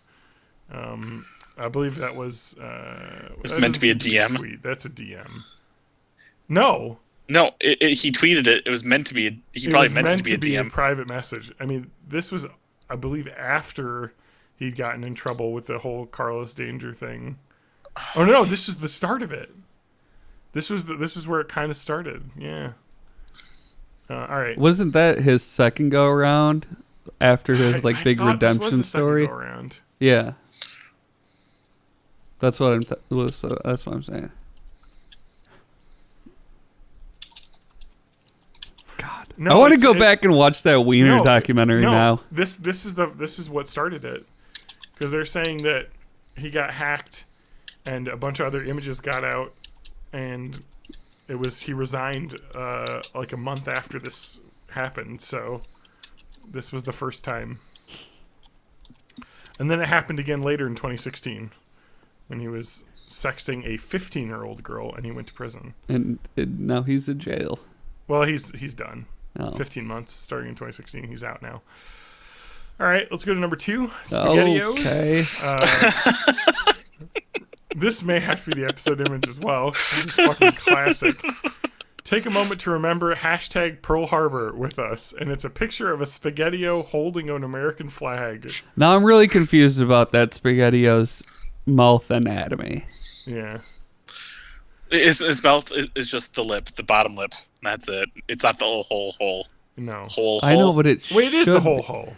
I believe that was... it's meant to be a DM? Tweet. That's a DM. No. No, he tweeted it. It was meant to be... He probably meant it to be a DM. A private message. I mean, this was, I believe, after he'd gotten in trouble with the whole Carlos Danger thing. Oh, no, this is the start of it. This is where it kind of started. Yeah. All right. Wasn't that his second go around after his big redemption story? Go around. Yeah. That's what that's what I'm saying. God, no, I want to go back and watch that Wiener documentary now. This is what started it, because they're saying that he got hacked, and a bunch of other images got out, and he resigned like a month after this happened. So this was the first time, and then it happened again later in 2016. When he was sexting a 15-year-old girl, and he went to prison. And now he's in jail. Well, he's done. Oh. 15 months, starting in 2016. He's out now. All right, let's go to number 2. SpaghettiOs. Okay. This may have to be the episode image as well. This is fucking classic. Take a moment to remember # Pearl Harbor with us. And it's a picture of a SpaghettiO holding an American flag. Now I'm really confused about that SpaghettiOs mouth anatomy. Yeah. His mouth is just the lip, the bottom lip. That's it. It's not the whole hole. No. Whole I know, but it is the whole hole.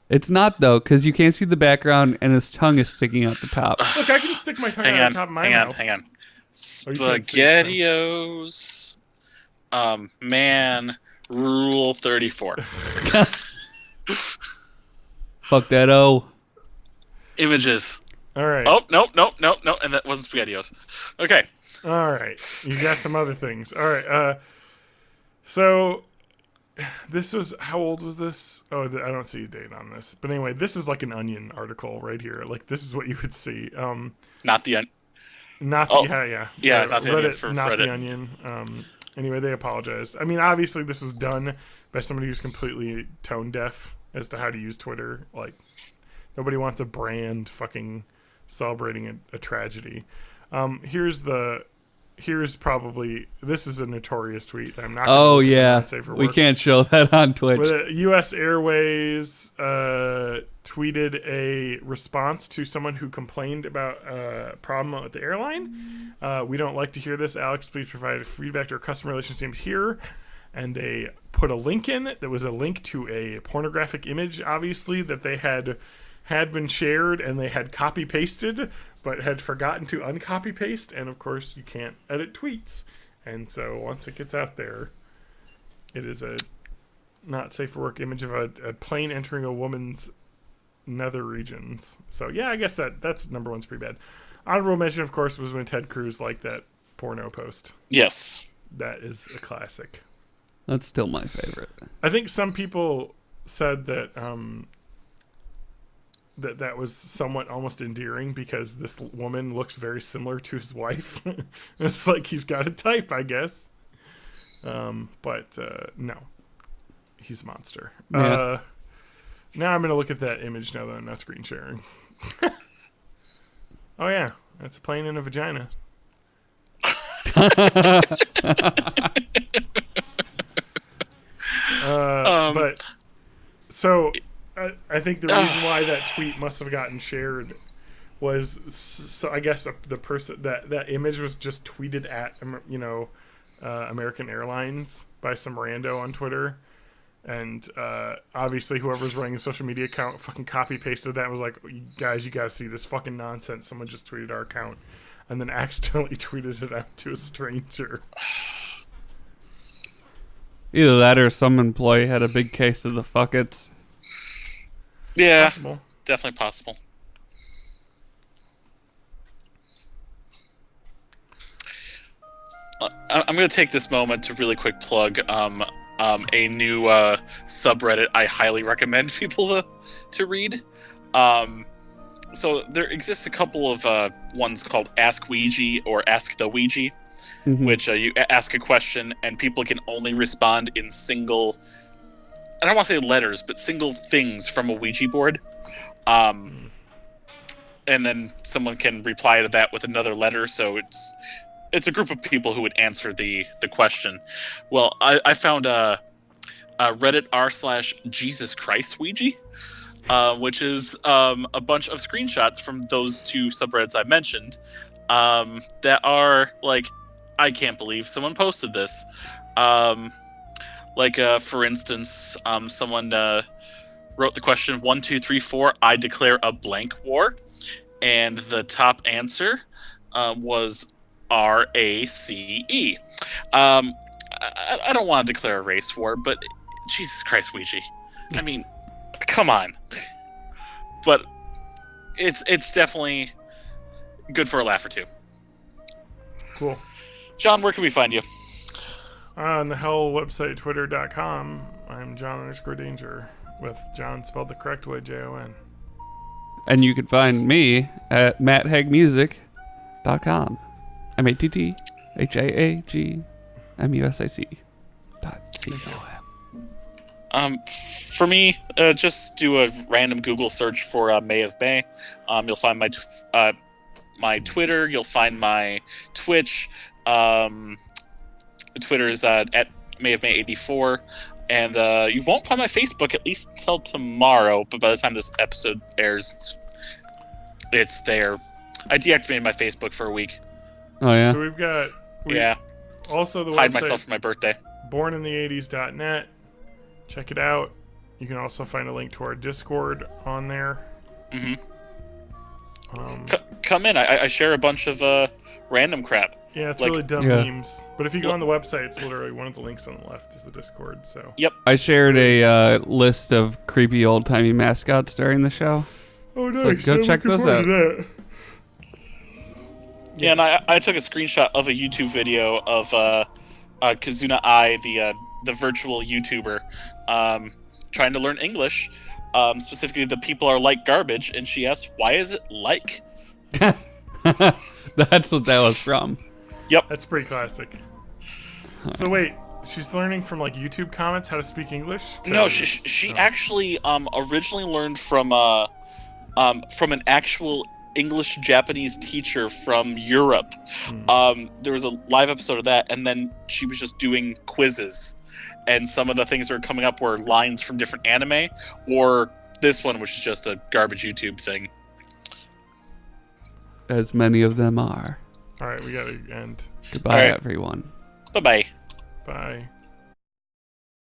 It's not, though, because you can't see the background and his tongue is sticking out the top. Look, I can stick my tongue out the top of my mouth. Hang on. SpaghettiOs, man, rule 34. Fuck that O. Images. All right. Oh, no. And that wasn't SpaghettiOs. Okay. All right. You got some other things. All right. So this was, how old was this? Oh, I don't see a date on this. But anyway, this is like an Onion article right here. Like, this is what you would see. Not the Onion. Not the, yeah. Yeah, not the Reddit, Onion for not Reddit. the Onion. Anyway, they apologized. I mean, obviously this was done by somebody who's completely tone deaf as to how to use Twitter. Like, nobody wants a brand fucking celebrating a tragedy. Here's probably, this is a notorious tweet. I'm not. Oh yeah, we can't show that on Twitch. But U.S. Airways tweeted a response to someone who complained about a problem with the airline. We don't like to hear this. Alex, please provide feedback to our customer relations team here. And they put a link in it. That was a link to a pornographic image, obviously, that they had been shared and they had copy pasted, but had forgotten to uncopy paste. And of course, you can't edit tweets. And so once it gets out there, it is a not safe for work image of a plane entering a woman's nether regions. So yeah, I guess that's number one's pretty bad. Honorable mention, of course, was when Ted Cruz liked that porno post. Yes. That is a classic. That's still my favorite. I think some people said that that was somewhat almost endearing because this woman looks very similar to his wife. It's like he's got a type, I guess. But no, he's a monster. Yeah. Now I'm going to look at that image now that I'm not screen sharing. Oh yeah, that's a plane in a vagina. But so I think the reason why that tweet must have gotten shared was, so I guess the person that image was just tweeted at American Airlines by some rando on Twitter, and obviously whoever's running a social media account fucking copy pasted that and was like, guys, you gotta see this fucking nonsense. Someone just tweeted our account, and then accidentally tweeted it out to a stranger. Either that or some employee had a big case of the fuckets. Yeah, Possible. Definitely possible. I'm going to take this moment to really quick plug a new subreddit I highly recommend people to read. So there exists a couple of ones called Ask Ouija or Ask the Ouija, which you ask a question and people can only respond in single, I don't want to say letters, but single things from a Ouija board. And then someone can reply to that with another letter. So it's a group of people who would answer the question. Well, I found Reddit r/Jesus Christ Ouija, which is a bunch of screenshots from those two subreddits I mentioned that are like, I can't believe someone posted this. For instance, someone wrote the question 1, 2, 3, 4. I declare a blank war, and the top answer was RACE. I don't want to declare a race war, but Jesus Christ, Ouija. I mean, come on. But it's definitely good for a laugh or two. Cool. John, where can we find you? On the Hell website, twitter.com. I'm John_Danger, with John spelled the correct way, Jon. And you can find me at matthagmusic.com. MATTHAGMUSIC.com. For me, just do a random Google search for May of May. You'll find my Twitter. You'll find my Twitch. Twitter is at May of May 84. And you won't find my Facebook at least until tomorrow. But by the time this episode airs, it's there. I deactivated my Facebook for a week. Oh, yeah? So we've got... Also, the website... Hide myself for my birthday. borninthE80s.net. Check it out. You can also find a link to our Discord on there. Come in. I share a bunch of random crap. Yeah, it's really dumb memes. But if you go on the website, it's literally one of the links on the left is the Discord. So. Yep. I shared a list of creepy old-timey mascots during the show. Oh, nice. So go check those out. Yeah, and I took a screenshot of a YouTube video of Kazuna Ai, the virtual YouTuber, trying to learn English. Specifically, the people are like garbage, and she asked, "Why is it like?" That's what that was from. Yep, that's pretty classic. So wait, she's learning from like YouTube comments how to speak English? No, she actually originally learned from an actual English Japanese teacher from Europe. There was a live episode of that, and then she was just doing quizzes, and some of the things that were coming up were lines from different anime, or this one, which is just a garbage YouTube thing. As many of them are. All right, we gotta end. Goodbye, everyone. Bye-bye. Bye.